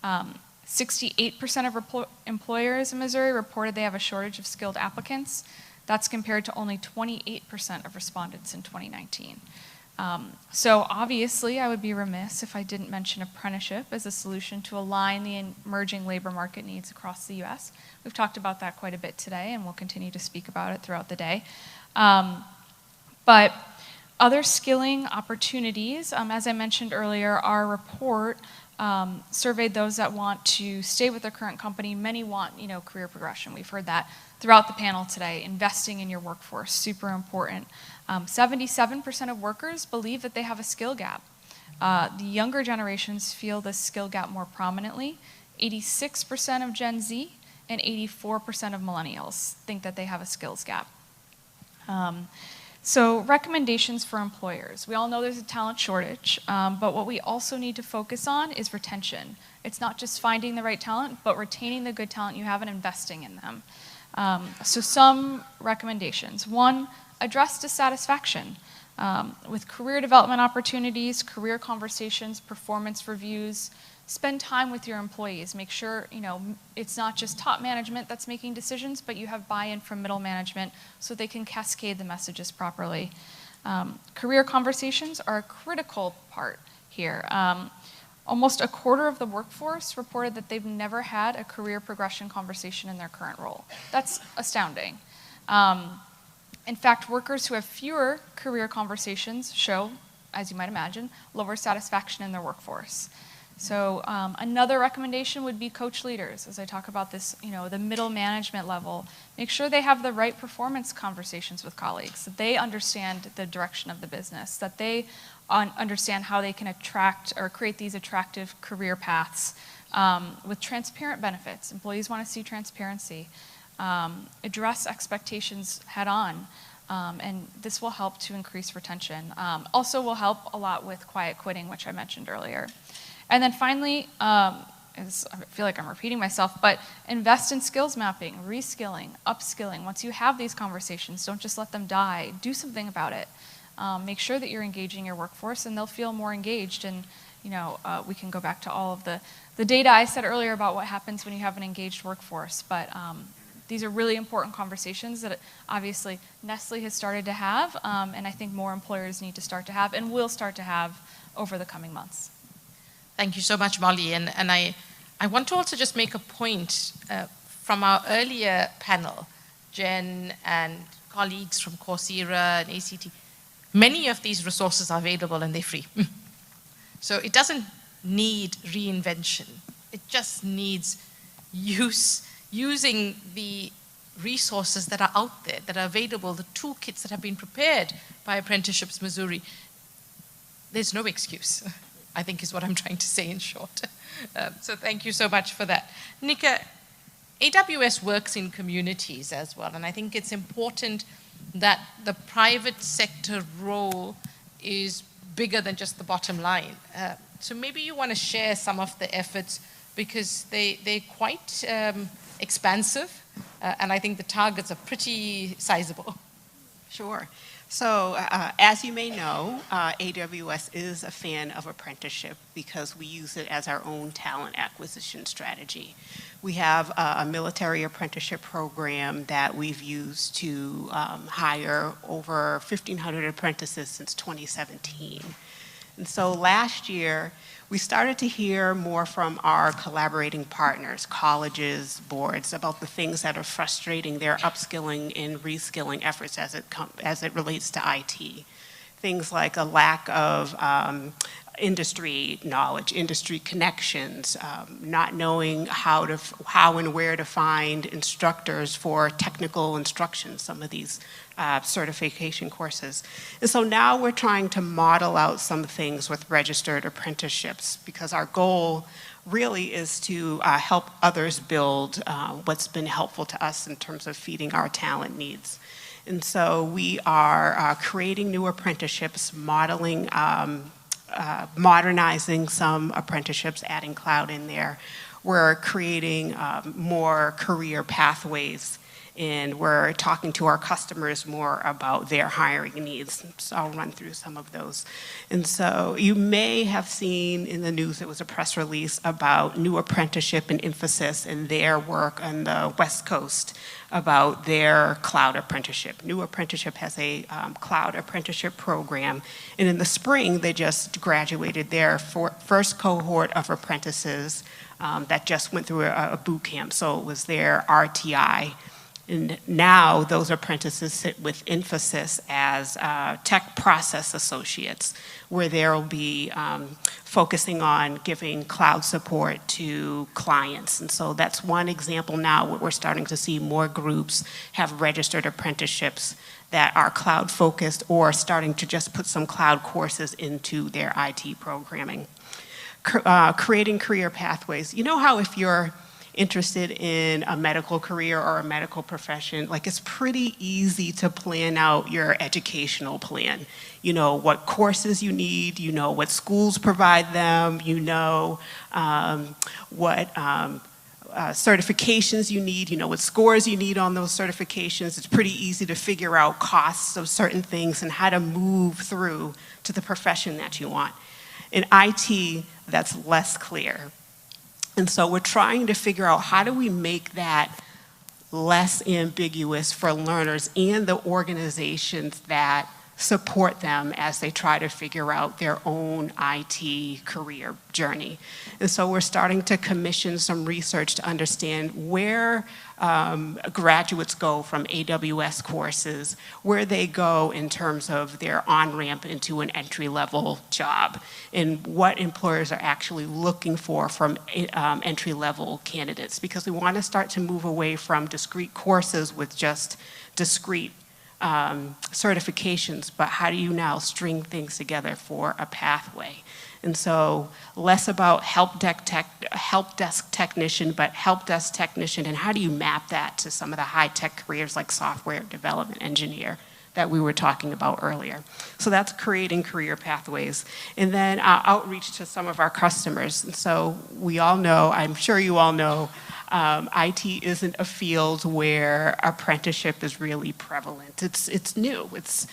68% of employers in Missouri reported they have a shortage of skilled applicants. That's compared to only 28% of respondents in 2019. So obviously, I would be remiss if I didn't mention apprenticeship as a solution to align the emerging labor market needs across the U.S. We've talked about that quite a bit today, and we'll continue to speak about it throughout the day. But other skilling opportunities, as I mentioned earlier, our report surveyed those that want to stay with their current company. Many want, career progression. We've heard that throughout the panel today. Investing in your workforce, super important. 77% of workers believe that they have a skill gap. The younger generations feel this skill gap more prominently. 86% of Gen Z and 84% of millennials think that they have a skills gap. So recommendations for employers. We all know there's a talent shortage, but what we also need to focus on is retention. It's not just finding the right talent, but retaining the good talent you have and investing in them. So some recommendations. 1, address dissatisfaction. With career development opportunities, career conversations, performance reviews, spend time with your employees. Make sure, it's not just top management that's making decisions, but you have buy-in from middle management so they can cascade the messages properly. Career conversations are a critical part here. Almost a quarter of the workforce reported that they've never had a career progression conversation in their current role. That's astounding. In fact, workers who have fewer career conversations show, as you might imagine, lower satisfaction in their workforce. So another recommendation would be coach leaders. As I talk about this, the middle management level, make sure they have the right performance conversations with colleagues, that they understand the direction of the business, that they understand how they can attract or create these attractive career paths with transparent benefits. Employees want to see transparency. Address expectations head on. And this will help to increase retention. Also will help a lot with quiet quitting, which I mentioned earlier. And then finally, I feel like I'm repeating myself, but invest in skills mapping, reskilling, upskilling. Once you have these conversations, don't just let them die. Do something about it. Make sure that you're engaging your workforce, and they'll feel more engaged. And we can go back to all of the data I said earlier about what happens when you have an engaged workforce. But these are really important conversations that obviously Nestle has started to have, and I think more employers need to start to have and will start to have over the coming months. Thank you so much, Molly. And I want to also just make a point from our earlier panel, Jen and colleagues from Coursera and ACT. Many of these resources are available and they're free. So it doesn't need reinvention. It just needs using the resources that are out there, that are available, the toolkits that have been prepared by Apprenticeships Missouri. There's no excuse, I think is what I'm trying to say in short. So thank you so much for that. Nika, AWS works in communities as well, and I think it's important that the private sector role is bigger than just the bottom line. So maybe you want to share some of the efforts, because they're quite expansive, and I think the targets are pretty sizable. Sure. So as you may know, AWS is a fan of apprenticeship because we use it as our own talent acquisition strategy. We have a military apprenticeship program that we've used to hire over 1,500 apprentices since 2017. And so last year, we started to hear more from our collaborating partners, colleges, boards, about the things that are frustrating their upskilling and reskilling efforts as it relates to IT. Things like a lack of industry knowledge, industry connections, not knowing how and where to find instructors for technical instruction, some of these certification courses. And so now we're trying to model out some things with registered apprenticeships, because our goal really is to help others build what's been helpful to us in terms of feeding our talent needs. And so we are creating new apprenticeships, modeling, modernizing some apprenticeships, adding cloud in there. We're creating more career pathways, and we're talking to our customers more about their hiring needs. So I'll run through some of those. And so you may have seen in the news, there was a press release about New Apprenticeship and Infosys and their work on the West Coast about their cloud apprenticeship. New Apprenticeship has a cloud apprenticeship program, and in the spring, they just graduated their first cohort of apprentices that just went through a boot camp, so it was their RTI. And now those apprentices sit with Infosys as tech process associates, where they'll be focusing on giving cloud support to clients. And so that's one example now where we're starting to see more groups have registered apprenticeships that are cloud focused, or starting to just put some cloud courses into their IT programming. Creating career pathways. You know how if you're interested in a medical career or a medical profession, like it's pretty easy to plan out your educational plan. You know what courses you need, you know what schools provide them, you know what certifications you need, you know what scores you need on those certifications. It's pretty easy to figure out costs of certain things and how to move through to the profession that you want. In IT, that's less clear. And so we're trying to figure out how do we make that less ambiguous for learners and the organizations that support them as they try to figure out their own IT career journey. And so we're starting to commission some research to understand where graduates go from AWS courses, where they go in terms of their on-ramp into an entry-level job, and what employers are actually looking for from entry-level candidates, because we want to start to move away from discrete courses with just discrete certifications, but how do you now string things together for a pathway? And so less about help desk technician, but help desk technician, and how do you map that to some of the high-tech careers like software development engineer, that we were talking about earlier. So that's creating career pathways. And then outreach to some of our customers. And so we all know, I'm sure you all know, IT isn't a field where apprenticeship is really prevalent. It's new. It's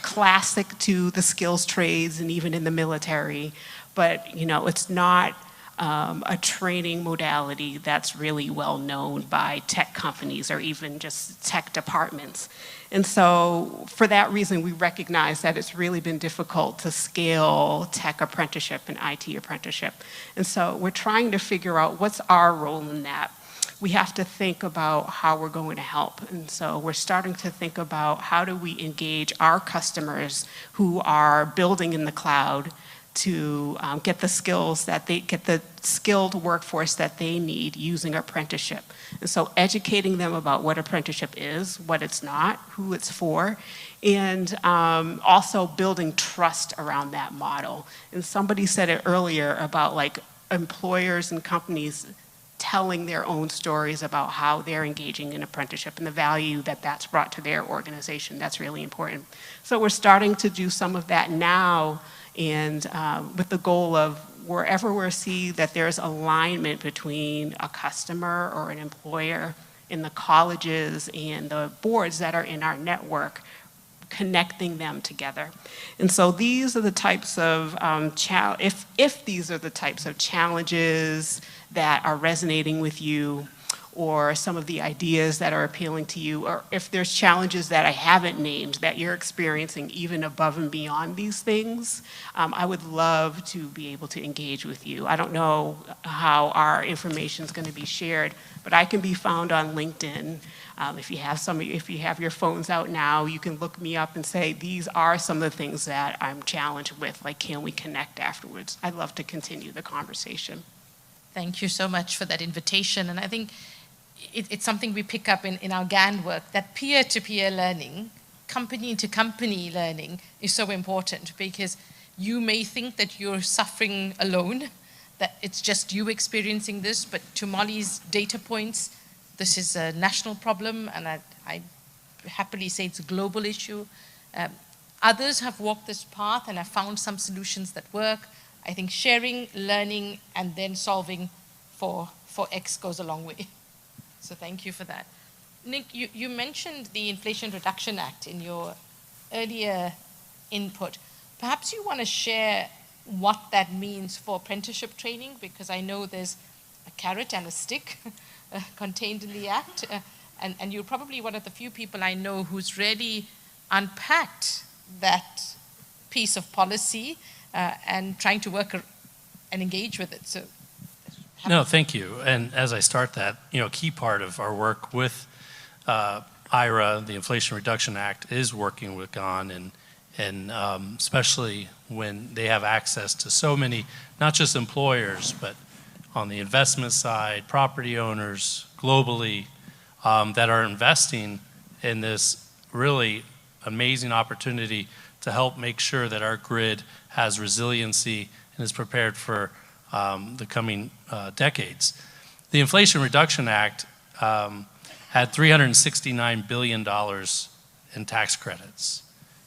classic to the skills trades and even in the military, but it's not a training modality that's really well known by tech companies or even just tech departments. And so for that reason, we recognize that it's really been difficult to scale tech apprenticeship and IT apprenticeship. And so we're trying to figure out what's our role in that. We have to think about how we're going to help. And so we're starting to think about how do we engage our customers who are building in the cloud to get the skills that get the skilled workforce that they need using apprenticeship. And so educating them about what apprenticeship is, what it's not, who it's for, and also building trust around that model. And somebody said it earlier about like employers and companies telling their own stories about how they're engaging in apprenticeship and the value that that's brought to their organization. That's really important. So we're starting to do some of that now, and with the goal of wherever we see that there's alignment between a customer or an employer in the colleges and the boards that are in our network, connecting them together. And so these are the types of, if these are the types of challenges that are resonating with you, or some of the ideas that are appealing to you, or if there's challenges that I haven't named that you're experiencing even above and beyond these things, I would love to be able to engage with you. I don't know how our information is going to be shared, but I can be found on LinkedIn. If you have your phones out now, you can look me up and say, these are some of the things that I'm challenged with, like can we connect afterwards? I'd love to continue the conversation. Thank you so much for that invitation. And I think it's something we pick up in our GAN work, that peer-to-peer learning, company-to-company learning is so important, because you may think that you're suffering alone, that it's just you experiencing this, but to Molly's data points, this is a national problem, and I happily say it's a global issue. Others have walked this path and have found some solutions that work. I think sharing, learning, and then solving for X goes a long way. So thank you for that. Nick, you mentioned the Inflation Reduction Act in your earlier input. Perhaps you want to share what that means for apprenticeship training, because I know there's a carrot and a stick contained in the act, and you're probably one of the few people I know who's really unpacked that piece of policy and trying to work and engage with it. So. No, thank you. And as I start that, a key part of our work with IRA, the Inflation Reduction Act, is working with GAN, and especially when they have access to so many, not just employers, but on the investment side, property owners globally that are investing in this really amazing opportunity to help make sure that our grid has resiliency and is prepared for the coming decades. The Inflation Reduction Act had $369 billion in tax credits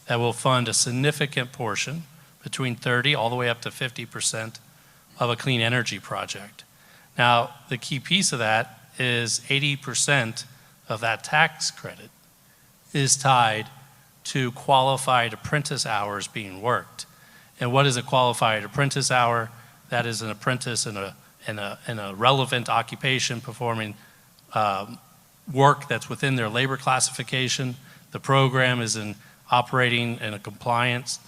that will fund a significant portion, between 30 all the way up to 50% of a clean energy project. Now, the key piece of that is 80% of that tax credit is tied to qualified apprentice hours being worked. And what is a qualified apprentice hour? That is an apprentice in a relevant occupation performing work that's within their labor classification. The program is operating in a compliance,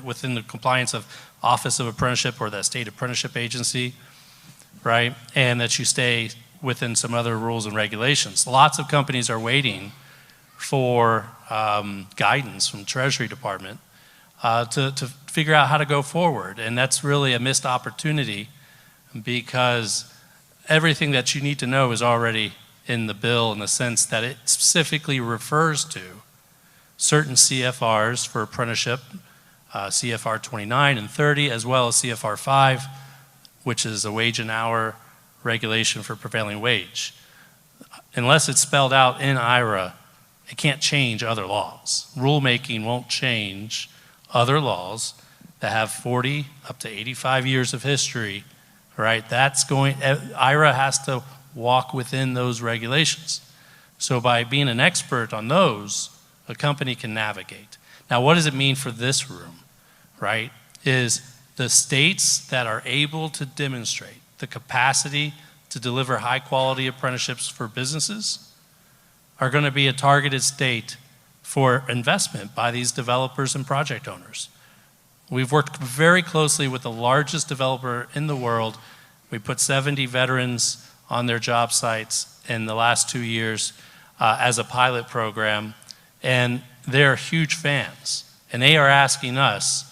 within the compliance of Office of Apprenticeship or that state apprenticeship agency, right? And that you stay within some other rules and regulations. Lots of companies are waiting for guidance from the Treasury Department to figure out how to go forward. And that's really a missed opportunity, because everything that you need to know is already in the bill, in the sense that it specifically refers to certain CFRs for apprenticeship, CFR 29 and 30, as well as CFR 5, which is a wage and hour regulation for prevailing wage. Unless it's spelled out in IRA, it can't change other laws. Rulemaking won't change other laws that have 40 up to 85 years of history, right? IRA has to walk within those regulations. So by being an expert on those, a company can navigate. Now, what does it mean for this room, right? Is the states that are able to demonstrate the capacity to deliver high quality apprenticeships for businesses are going to be a targeted state for investment by these developers and project owners. We've worked very closely with the largest developer in the world. We put 70 veterans on their job sites in the last 2 years as a pilot program, and they're huge fans. And they are asking us,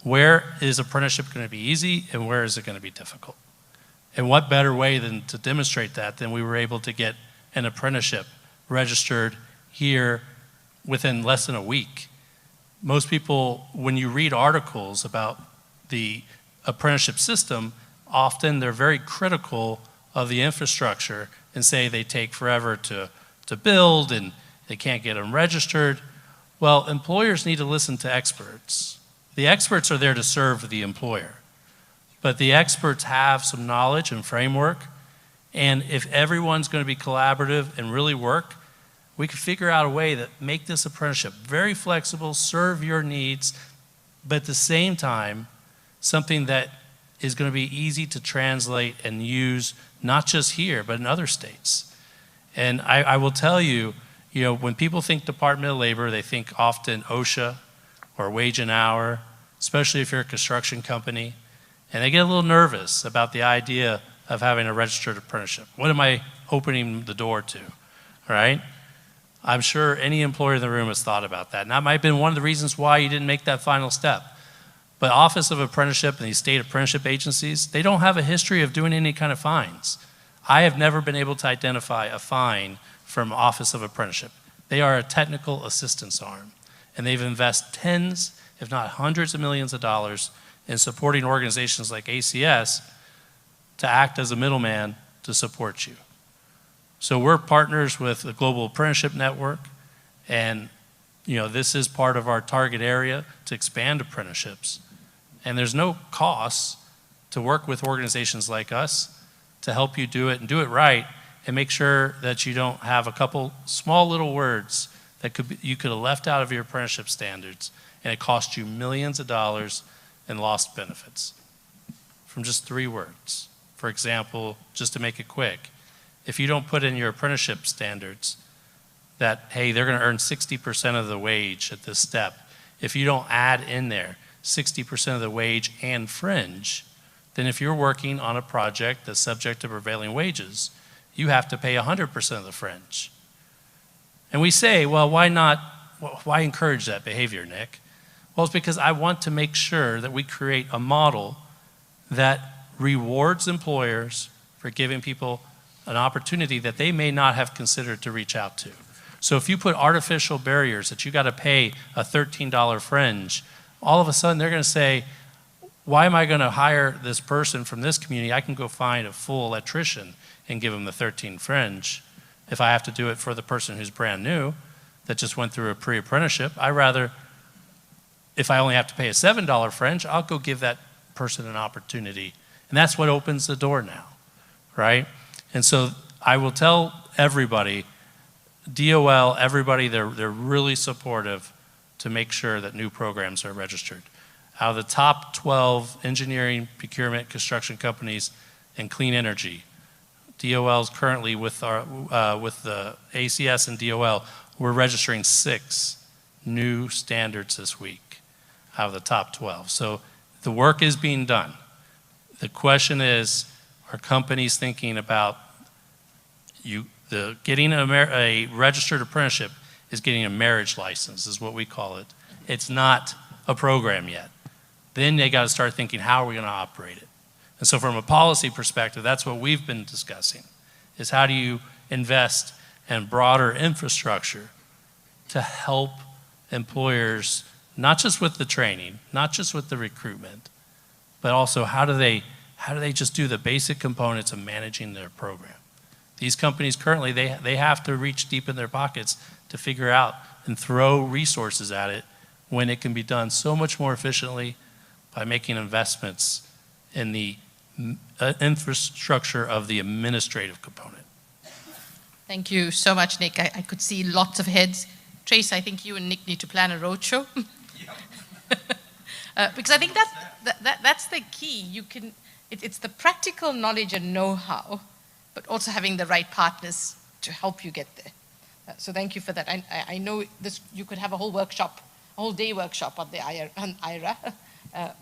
where is apprenticeship going to be easy and where is it going to be difficult? And what better way than to demonstrate that than we were able to get an apprenticeship registered here within less than a week. Most people, when you read articles about the apprenticeship system, often they're very critical of the infrastructure and say they take forever to build and they can't get them registered. Well, employers need to listen to experts. The experts are there to serve the employer, but the experts have some knowledge and framework, and if everyone's going to be collaborative and really work, we can figure out a way that make this apprenticeship very flexible, serve your needs, but at the same time, something that is going to be easy to translate and use, not just here, but in other states. And I will tell you, when people think Department of Labor, they think often OSHA or wage and hour, especially if you're a construction company, and they get a little nervous about the idea of having a registered apprenticeship. What am I opening the door to, right? I'm sure any employer in the room has thought about that. And that might have been one of the reasons why you didn't make that final step. But Office of Apprenticeship and these state apprenticeship agencies, they don't have a history of doing any kind of fines. I have never been able to identify a fine from Office of Apprenticeship. They are a technical assistance arm, and they've invested tens, if not hundreds of millions of dollars in supporting organizations like ACS to act as a middleman to support you. So we're partners with the Global Apprenticeship Network, and this is part of our target area to expand apprenticeships. And there's no cost to work with organizations like us to help you do it and do it right and make sure that you don't have a couple small little words that you could have left out of your apprenticeship standards, and it cost you millions of dollars in lost benefits from just 3 words. For example, just to make it quick, if you don't put in your apprenticeship standards that, hey, they're going to earn 60% of the wage at this step, if you don't add in there 60% of the wage and fringe, then if you're working on a project that's subject to prevailing wages, you have to pay 100% of the fringe. And we say, well, why encourage that behavior, Nick? Well, it's because I want to make sure that we create a model that rewards employers for giving people an opportunity that they may not have considered to reach out to. So if you put artificial barriers that you got to pay a $13 fringe, all of a sudden they're going to say, why am I going to hire this person from this community? I can go find a full electrician and give them the 13 fringe. If I have to do it for the person who's brand new that just went through a pre-apprenticeship, if I only have to pay a $7 fringe, I'll go give that person an opportunity. And that's what opens the door now, right? And so I will tell everybody, DOL, everybody, they're really supportive to make sure that new programs are registered. Out of the top 12 engineering, procurement, construction companies in clean energy, DOL is currently with the ACS and DOL, we're registering 6 new standards this week out of the top 12. So the work is being done. The question is, are companies thinking about getting a registered apprenticeship is getting a marriage license, is what we call it. It's not a program yet. Then they got to start thinking, how are we going to operate it? And so from a policy perspective, that's what we've been discussing, is how do you invest in broader infrastructure to help employers, not just with the training, not just with the recruitment, but also how do they just do the basic components of managing their program? these companies currently, they have to reach deep in their pockets to figure out and throw resources at it when it can be done so much more efficiently by making investments in the infrastructure of the administrative component. Thank you so much, Nick. I could see lots of heads. Trace, I think you and Nick need to plan a roadshow. Because I think that's the key. It's the practical knowledge and know-how, but also having the right partners to help you get there. So thank you for that. I know this. You could have a whole workshop, a whole day workshop on the IRA.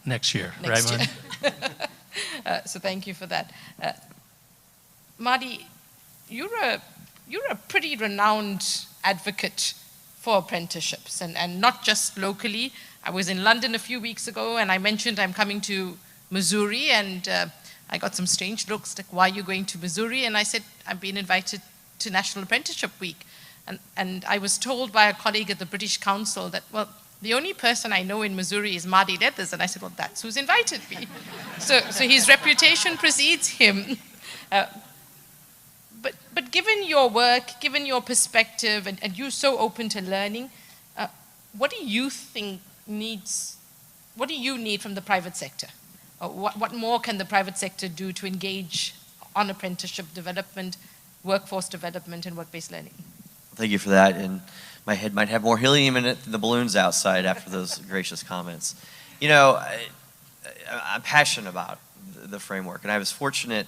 Next year, next right, year. So thank you for that. Marty, you're a pretty renowned advocate for apprenticeships, and not just locally. I was in London a few weeks ago, and I mentioned I'm coming to Missouri, and I got some strange looks, like, why are you going to Missouri? And I said, I've been invited to National Apprenticeship Week. And I was told by a colleague at the British Council that, well, the only person I know in Missouri is Marty Leathers. And I said, well, that's who's invited me. So his reputation precedes him. But given your work, given your perspective, and you're so open to learning, what do you think what do you need from the private sector? What more can the private sector do to engage on apprenticeship development, workforce development, and work-based learning? Thank you for that. And my head might have more helium in it than the balloons outside after those gracious comments. You know, I'm passionate about the framework, and I was fortunate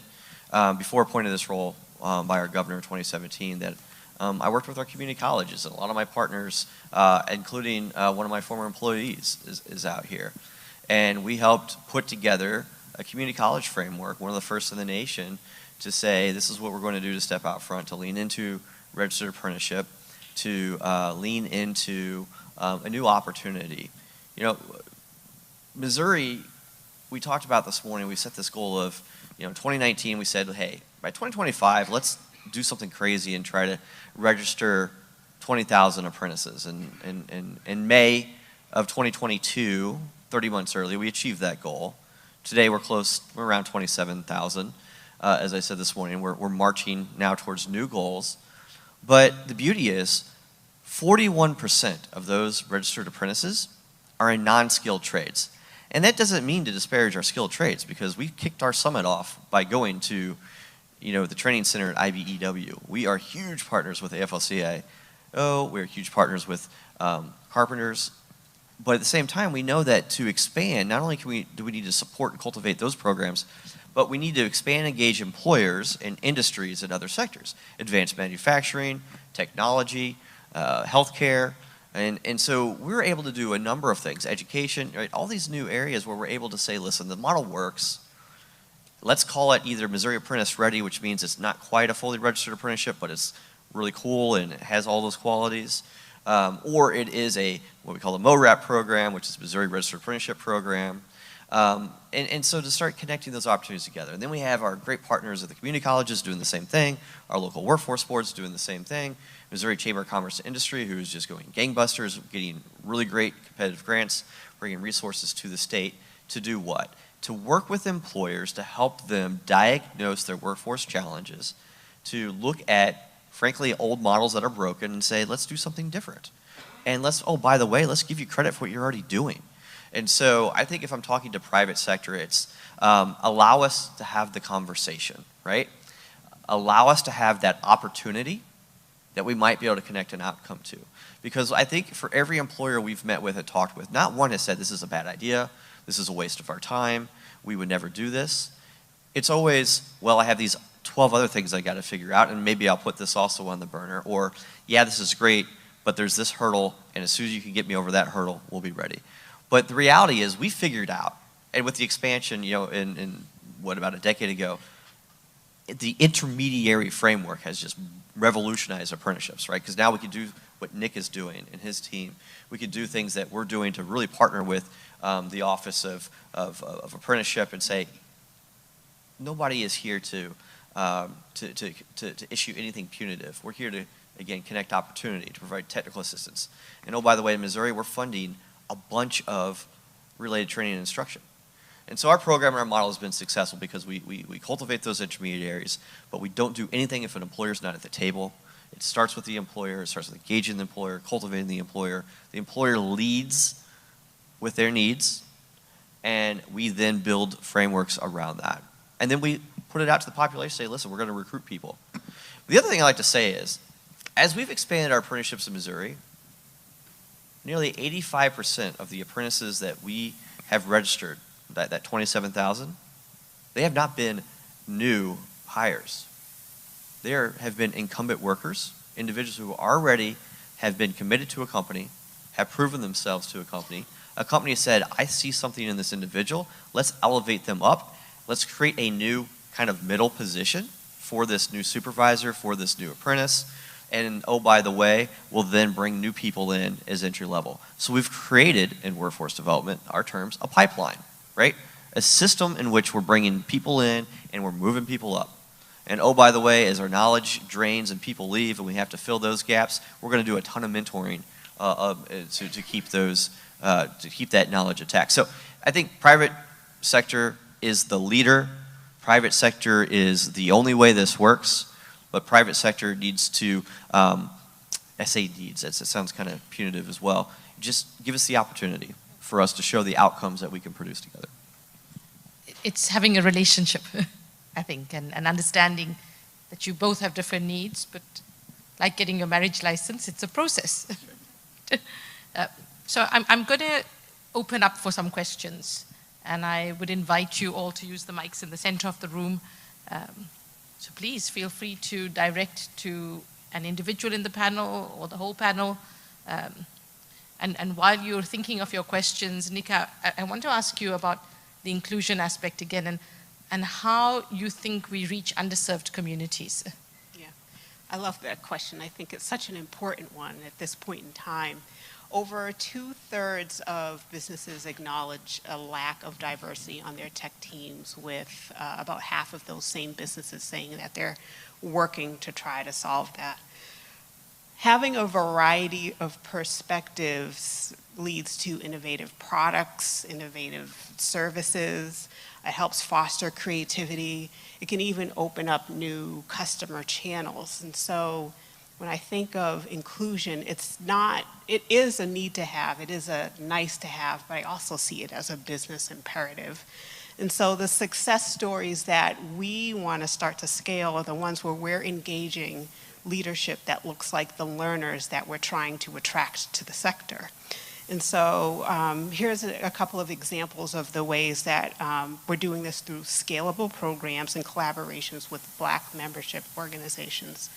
before appointed this role by our governor in 2017 that I worked with our community colleges, and a lot of my partners, including one of my former employees, is out here. And we helped put together a community college framework, one of the first in the nation, to say this is what we're going to do to step out front, to lean into registered apprenticeship, to lean into a new opportunity. You know, Missouri, we talked about this morning, we set this goal of, you know, in 2019 we said, hey, by 2025, let's do something crazy and try to register 20,000 apprentices. And in May of 2022, 30 months early, we achieved that goal. Today we're around 27,000. As I said this morning, we're marching now towards new goals. But the beauty is 41% of those registered apprentices are in non-skilled trades. And that doesn't mean to disparage our skilled trades, because we kicked our summit off by going to, you know, the training center at IBEW. We are huge partners with AFL-CIO. We're huge partners with carpenters. But at the same time, we know that to expand, not only do we need to support and cultivate those programs, but we need to expand and engage employers and industries in other sectors. Advanced manufacturing, technology, healthcare. And so we're able to do a number of things, education, right? All these new areas where we're able to say, listen, the model works. Let's call it either Missouri Apprentice Ready, which means it's not quite a fully registered apprenticeship, but it's really cool and it has all those qualities. Or it is what we call a MORAP program, which is Missouri Registered Apprenticeship Program. And so to start connecting those opportunities together. And then we have our great partners at the community colleges doing the same thing, our local workforce boards doing the same thing, Missouri Chamber of Commerce and Industry, who's just going gangbusters, getting really great competitive grants, bringing resources to the state to do what? To work with employers to help them diagnose their workforce challenges, to look at, frankly, old models that are broken and say, let's do something different. And oh, by the way, let's give you credit for what you're already doing. And so I think if I'm talking to private sector, it's allow us to have the conversation, right? Allow us to have that opportunity that we might be able to connect an outcome to. Because I think for every employer we've met with and talked with, not one has said this is a bad idea, this is a waste of our time, we would never do this. It's always, well, I have these 12 other things I got to figure out, and maybe I'll put this also on the burner. Or, yeah, this is great, but there's this hurdle, and as soon as you can get me over that hurdle, we'll be ready. But the reality is we figured out, and with the expansion, you know, in what, about a decade ago, the intermediary framework has just revolutionized apprenticeships, right? Because now we can do what Nick is doing and his team. We can do things that we're doing to really partner with the Office of Apprenticeship and say, nobody is here to issue anything punitive. We're here to, again, connect opportunity, to provide technical assistance. And oh, by the way, in Missouri, we're funding a bunch of related training and instruction. And so our program and our model has been successful because we cultivate those intermediaries, but we don't do anything if an employer's not at the table. It starts with the employer, it starts with engaging the employer, cultivating the employer. The employer leads with their needs, and we then build frameworks around that. And then we put it out to the population, say, listen, we're going to recruit people. The other thing I like to say is, as we've expanded our apprenticeships in Missouri, nearly 85% of the apprentices that we have registered, that 27,000, they have not been new hires. There have been incumbent workers, individuals who already have been committed to a company, have proven themselves to a company. A company said, I see something in this individual, let's elevate them up. Let's create a new kind of middle position for this new supervisor, for this new apprentice. And oh, by the way, we'll then bring new people in as entry level. So we've created, in workforce development, our terms, a pipeline, right? A system in which we're bringing people in and we're moving people up. And oh, by the way, as our knowledge drains and people leave and we have to fill those gaps, we're going to do a ton of mentoring to keep those, to keep that knowledge intact. So I think private sector is the leader. Private sector is the only way this works. But private sector needs to, I say needs, it sounds kind of punitive as well. Just give us the opportunity for us to show the outcomes that we can produce together. It's having a relationship, I think, and understanding that you both have different needs, but like getting your marriage license, it's a process. So I'm going to open up for some questions, and I would invite you all to use the mics in the center of the room. So please feel free to direct to an individual in the panel or the whole panel. And while you're thinking of your questions, Nika, I want to ask you about the inclusion aspect again and how you think we reach underserved communities. Yeah, I love that question. I think it's such an important one at this point in time. Over 2/3 of businesses acknowledge a lack of diversity on their tech teams, with about half of those same businesses saying that they're working to try to solve that. Having a variety of perspectives leads to innovative products, innovative services. It helps foster creativity. It can even open up new customer channels. And so when I think of inclusion, it is a need to have, it is a nice to have, but I also see it as a business imperative. And so the success stories that we want to start to scale are the ones where we're engaging leadership that looks like the learners that we're trying to attract to the sector. And so here's a couple of examples of the ways that we're doing this through scalable programs and collaborations with Black membership organizations.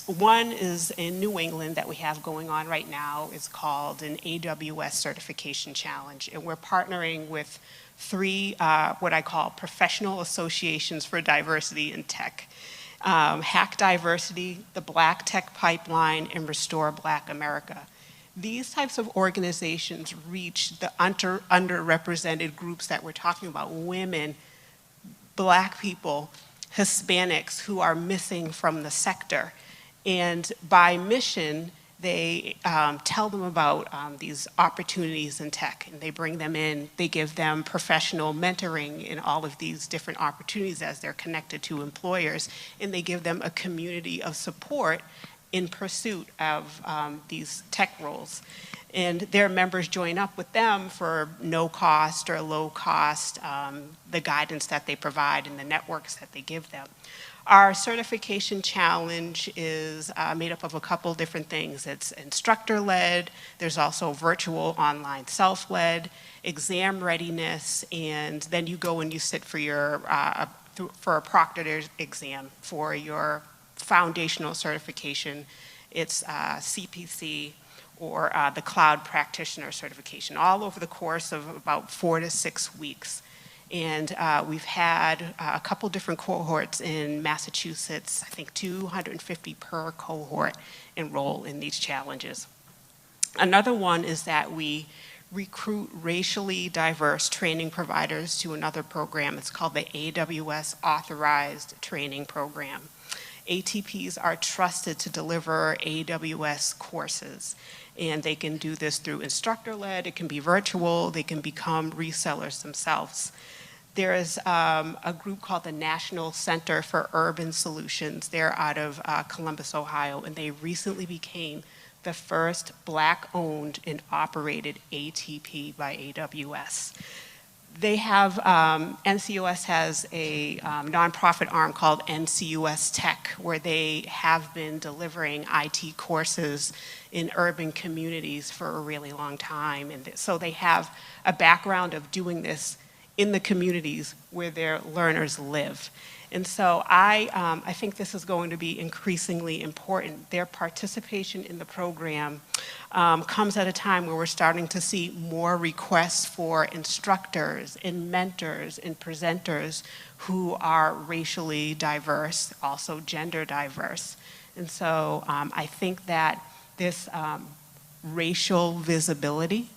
One is in New England that we have going on right now. It's called an AWS Certification Challenge. And we're partnering with 3 what I call professional associations for diversity in tech. Hack Diversity, the Black Tech Pipeline, and Restore Black America. These types of organizations reach the underrepresented groups that we're talking about, women, Black people, Hispanics who are missing from the sector. And by mission, they tell them about these opportunities in tech, and they bring them in. They give them professional mentoring in all of these different opportunities as they're connected to employers, and they give them a community of support in pursuit of these tech roles. And their members join up with them for no cost or low cost, the guidance that they provide and the networks that they give them. Our certification challenge is made up of a couple different things. It's instructor-led, there's also virtual online self-led, exam readiness, and then you go and you sit for your for a proctored exam for your foundational certification. It's CPC or the cloud practitioner certification, all over the course of about 4 to 6 weeks. And we've had a couple different cohorts in Massachusetts, I think 250 per cohort enroll in these challenges. Another one is that we recruit racially diverse training providers to another program. It's called the AWS Authorized Training Program. ATPs are trusted to deliver AWS courses, and they can do this through instructor-led, it can be virtual, they can become resellers themselves. There is a group called the National Center for Urban Solutions. They're out of Columbus, Ohio, and they recently became the first Black-owned and operated ATP by AWS. They have, NCUS has a nonprofit arm called NCUS Tech, where they have been delivering IT courses in urban communities for a really long time. And so they have a background of doing this in the communities where their learners live. And so I think this is going to be increasingly important. Their participation in the program comes at a time where we're starting to see more requests for instructors and mentors and presenters who are racially diverse, also gender diverse. And so I think that this racial visibility,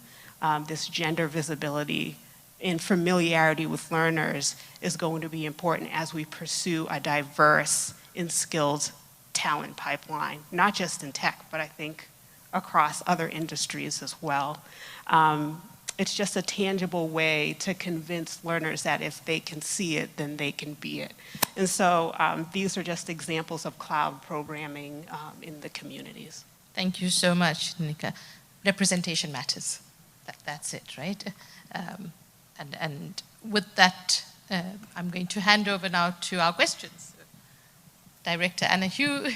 this gender visibility, and familiarity with learners is going to be important as we pursue a diverse and skilled talent pipeline, not just in tech, but I think across other industries as well. It's just a tangible way to convince learners that if they can see it, then they can be it. And so these are just examples of cloud programming in the communities. Thank you so much, Nika. Representation matters. That's it, right? And with that, I'm going to hand over now to our questions. Director Anna Hugh.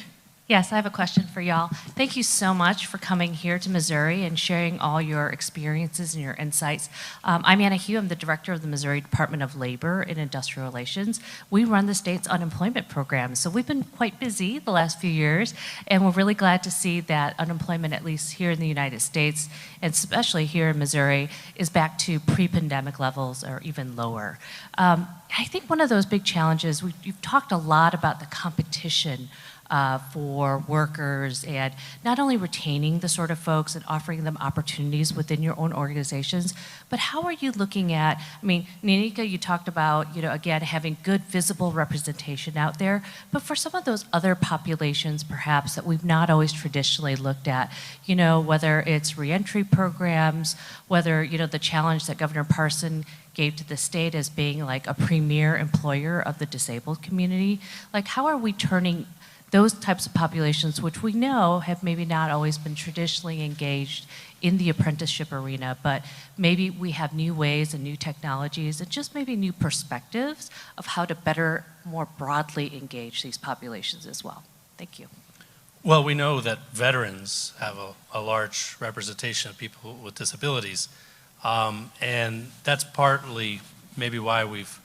Yes, I have a question for y'all. Thank you so much for coming here to Missouri and sharing all your experiences and your insights. I'm Anna Hugh. I'm the director of the Missouri Department of Labor and Industrial Relations. We run the state's unemployment program, so we've been quite busy the last few years, and we're really glad to see that unemployment, at least here in the United States, and especially here in Missouri, is back to pre-pandemic levels or even lower. I think one of those big challenges, you've talked a lot about the competition for workers and not only retaining the sort of folks and offering them opportunities within your own organizations, but how are you looking at, I mean, Nanika, you talked about, again, having good visible representation out there, but for some of those other populations perhaps that we've not always traditionally looked at, whether it's reentry programs, whether, the challenge that Governor Parson gave to the state as being like a premier employer of the disabled community, like how are we turning those types of populations, which we know have maybe not always been traditionally engaged in the apprenticeship arena, but maybe we have new ways and new technologies and just maybe new perspectives of how to better, more broadly engage these populations as well. Thank you. Well, we know that veterans have a large representation of people with disabilities, and that's partly maybe why we've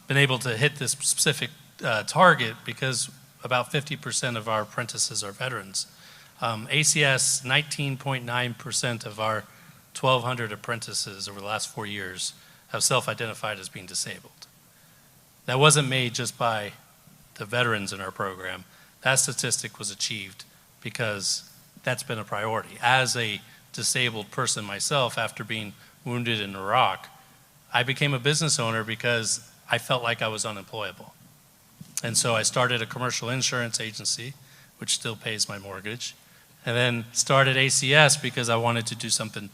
been able to hit this specific target, because about 50% of our apprentices are veterans. ACS, 19.9% of our 1,200 apprentices over the last 4 years have self-identified as being disabled. That wasn't made just by the veterans in our program. That statistic was achieved because that's been a priority. As a disabled person myself, after being wounded in Iraq, I became a business owner because I felt like I was unemployable. And so I started a commercial insurance agency, which still pays my mortgage, and then started ACS because I wanted to do something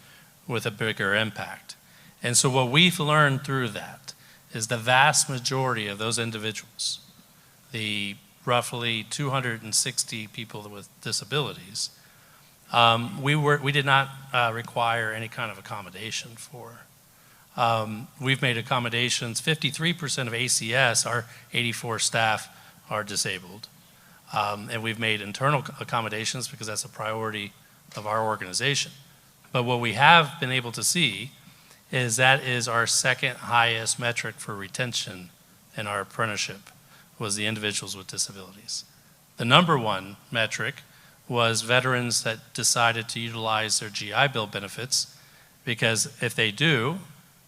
with a bigger impact. And so what we've learned through that is the vast majority of those individuals, the roughly 260 people with disabilities, we did not require any kind of accommodation for. We've made accommodations. 53% of ACS, our 84 staff, are disabled. And we've made internal accommodations because that's a priority of our organization. But what we have been able to see is that is our second highest metric for retention in our apprenticeship, was the individuals with disabilities. The number one metric was veterans that decided to utilize their GI Bill benefits, because if they do,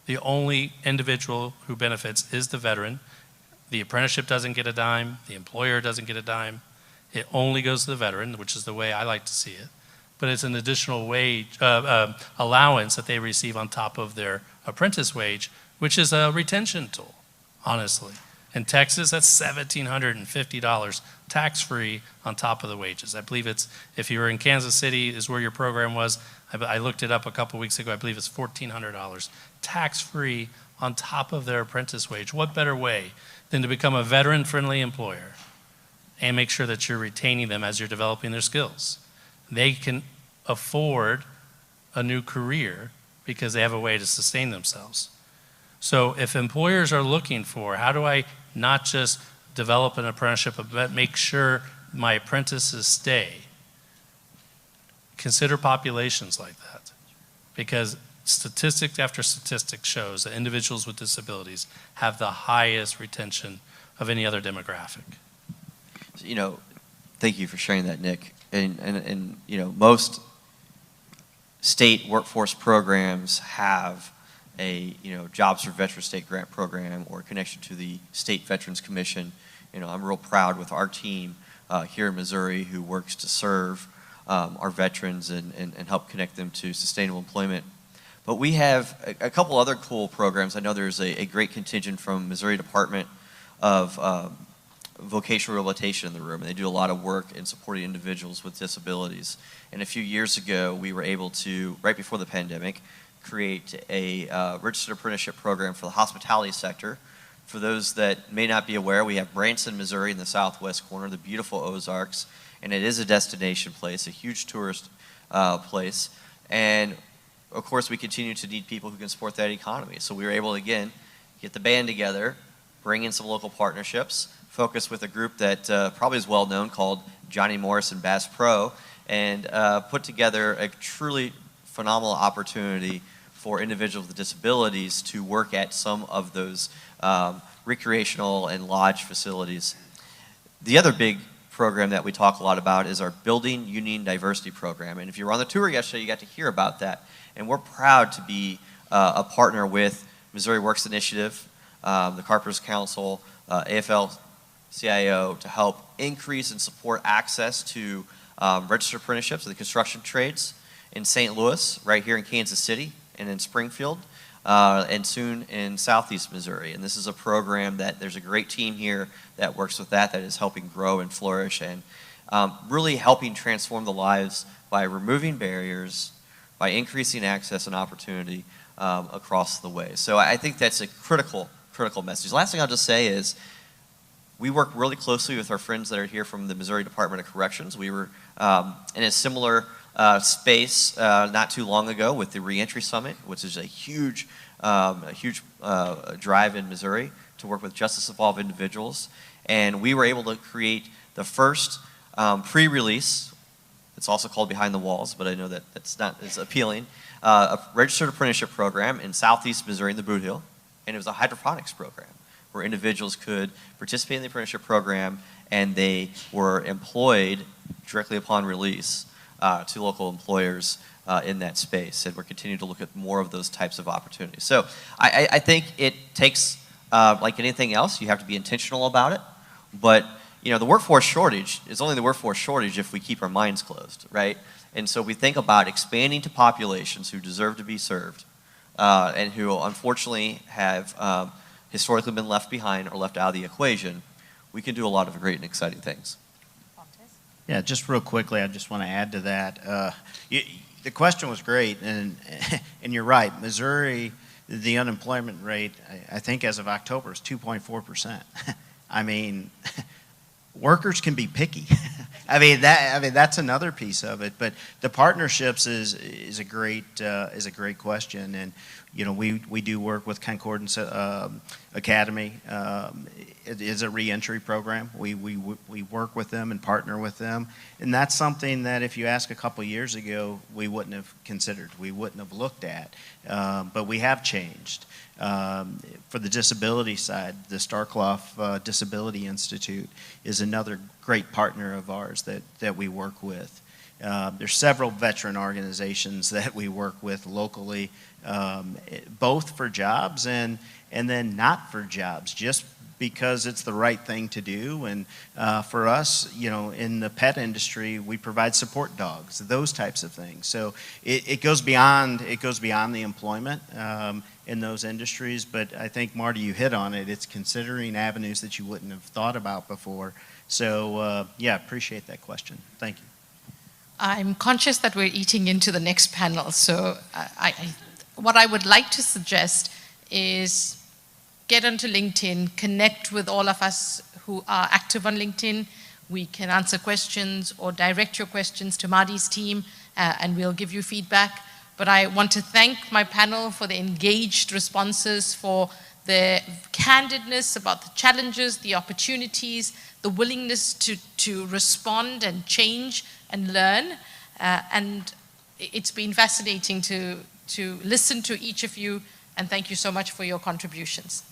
the only individual who benefits is the veteran. The apprenticeship doesn't get a dime. The employer doesn't get a dime. It only goes to the veteran, which is the way I like to see it. But it's an additional wage allowance that they receive on top of their apprentice wage, which is a retention tool, honestly. In Texas, that's $1,750 tax-free on top of the wages. I believe it's, if you were in Kansas City is where your program was, I looked it up a couple weeks ago, I believe it's $1,400 tax-free on top of their apprentice wage. What better way than to become a veteran-friendly employer and make sure that you're retaining them as you're developing their skills? They can afford a new career because they have a way to sustain themselves. So if employers are looking for, how do I not just develop an apprenticeship, but make sure my apprentices stay, consider populations like that. Because statistic after statistic shows that individuals with disabilities have the highest retention of any other demographic. You know, thank you for sharing that, Nick. And you know, most state workforce programs have a, you know, Jobs for Veterans State Grant Program or a connection to the State Veterans Commission. You know, I'm real proud with our team here in Missouri who works to serve our veterans and help connect them to sustainable employment. But we have a couple other cool programs. I know there's a great contingent from Missouri Department of Vocational Rehabilitation in the room, and they do a lot of work in supporting individuals with disabilities. And a few years ago, we were able to, right before the pandemic, create a registered apprenticeship program for the hospitality sector. For those that may not be aware, we have Branson, Missouri in the southwest corner, the beautiful Ozarks, and it is a destination place, a huge tourist place. And of course, we continue to need people who can support that economy. So we were able to, again, get the band together, bring in some local partnerships, focus with a group that probably is well known called Johnny Morris and Bass Pro, and put together a truly phenomenal opportunity for individuals with disabilities to work at some of those recreational and lodge facilities. The other big program that we talk a lot about is our Building Union Diversity Program. And if you were on the tour yesterday, you got to hear about that. And we're proud to be a partner with Missouri Works Initiative, the Carpenters Council, AFL-CIO to help increase and support access to registered apprenticeships in the construction trades in St. Louis, right here in Kansas City, and in Springfield, and soon in Southeast Missouri. And this is a program that there's a great team here that works with that is helping grow and flourish and really helping transform the lives by removing barriers, by increasing access and opportunity across the way. So I think that's a critical message. The last thing I'll just say is we work really closely with our friends that are here from the Missouri Department of Corrections. We were in a similar space not too long ago with the Reentry Summit, which is a huge drive in Missouri to work with justice-involved individuals. And we were able to create the first pre-release, it's also called Behind the Walls, but I know that that's not as appealing, a registered apprenticeship program in Southeast Missouri in the Boot Hill, and it was a hydroponics program where individuals could participate in the apprenticeship program and they were employed directly upon release to local employers in that space. And we're continuing to look at more of those types of opportunities. So I think it takes, like anything else, you have to be intentional about it. But you know, the workforce shortage is only the workforce shortage if we keep our minds closed, right? And so we think about expanding to populations who deserve to be served and who unfortunately have historically been left behind or left out of the equation. We can do a lot of great and exciting things. Yeah, just real quickly, I just want to add to that. The question was great, and you're right. Missouri, the unemployment rate, I think as of October, is 2.4%. I mean, workers can be picky. I mean that's another piece of it. But the partnerships is a great question, and you know we do work with Concordance Academy. It is a reentry program. We work with them and partner with them, and that's something that if you ask a couple years ago, we wouldn't have considered. We wouldn't have looked at, but we have changed. For the disability side, the Starkloff Disability Institute is another great partner of ours that we work with. There's several veteran organizations that we work with locally, both for jobs and then not for jobs, just because it's the right thing to do. And for us, you know, in the pet industry, we provide support dogs, those types of things. So it goes beyond the employment in those industries. But I think, Marty, you hit on it. It's considering avenues that you wouldn't have thought about before. So yeah, appreciate that question. Thank you. I'm conscious that we're eating into the next panel, so what I would like to suggest is get onto LinkedIn, connect with all of us who are active on LinkedIn. We can answer questions or direct your questions to Marty's team, and we'll give you feedback. But I want to thank my panel for the engaged responses, for the candidness about the challenges, the opportunities, the willingness to respond and change and learn. And it's been fascinating to listen to each of you, and thank you so much for your contributions.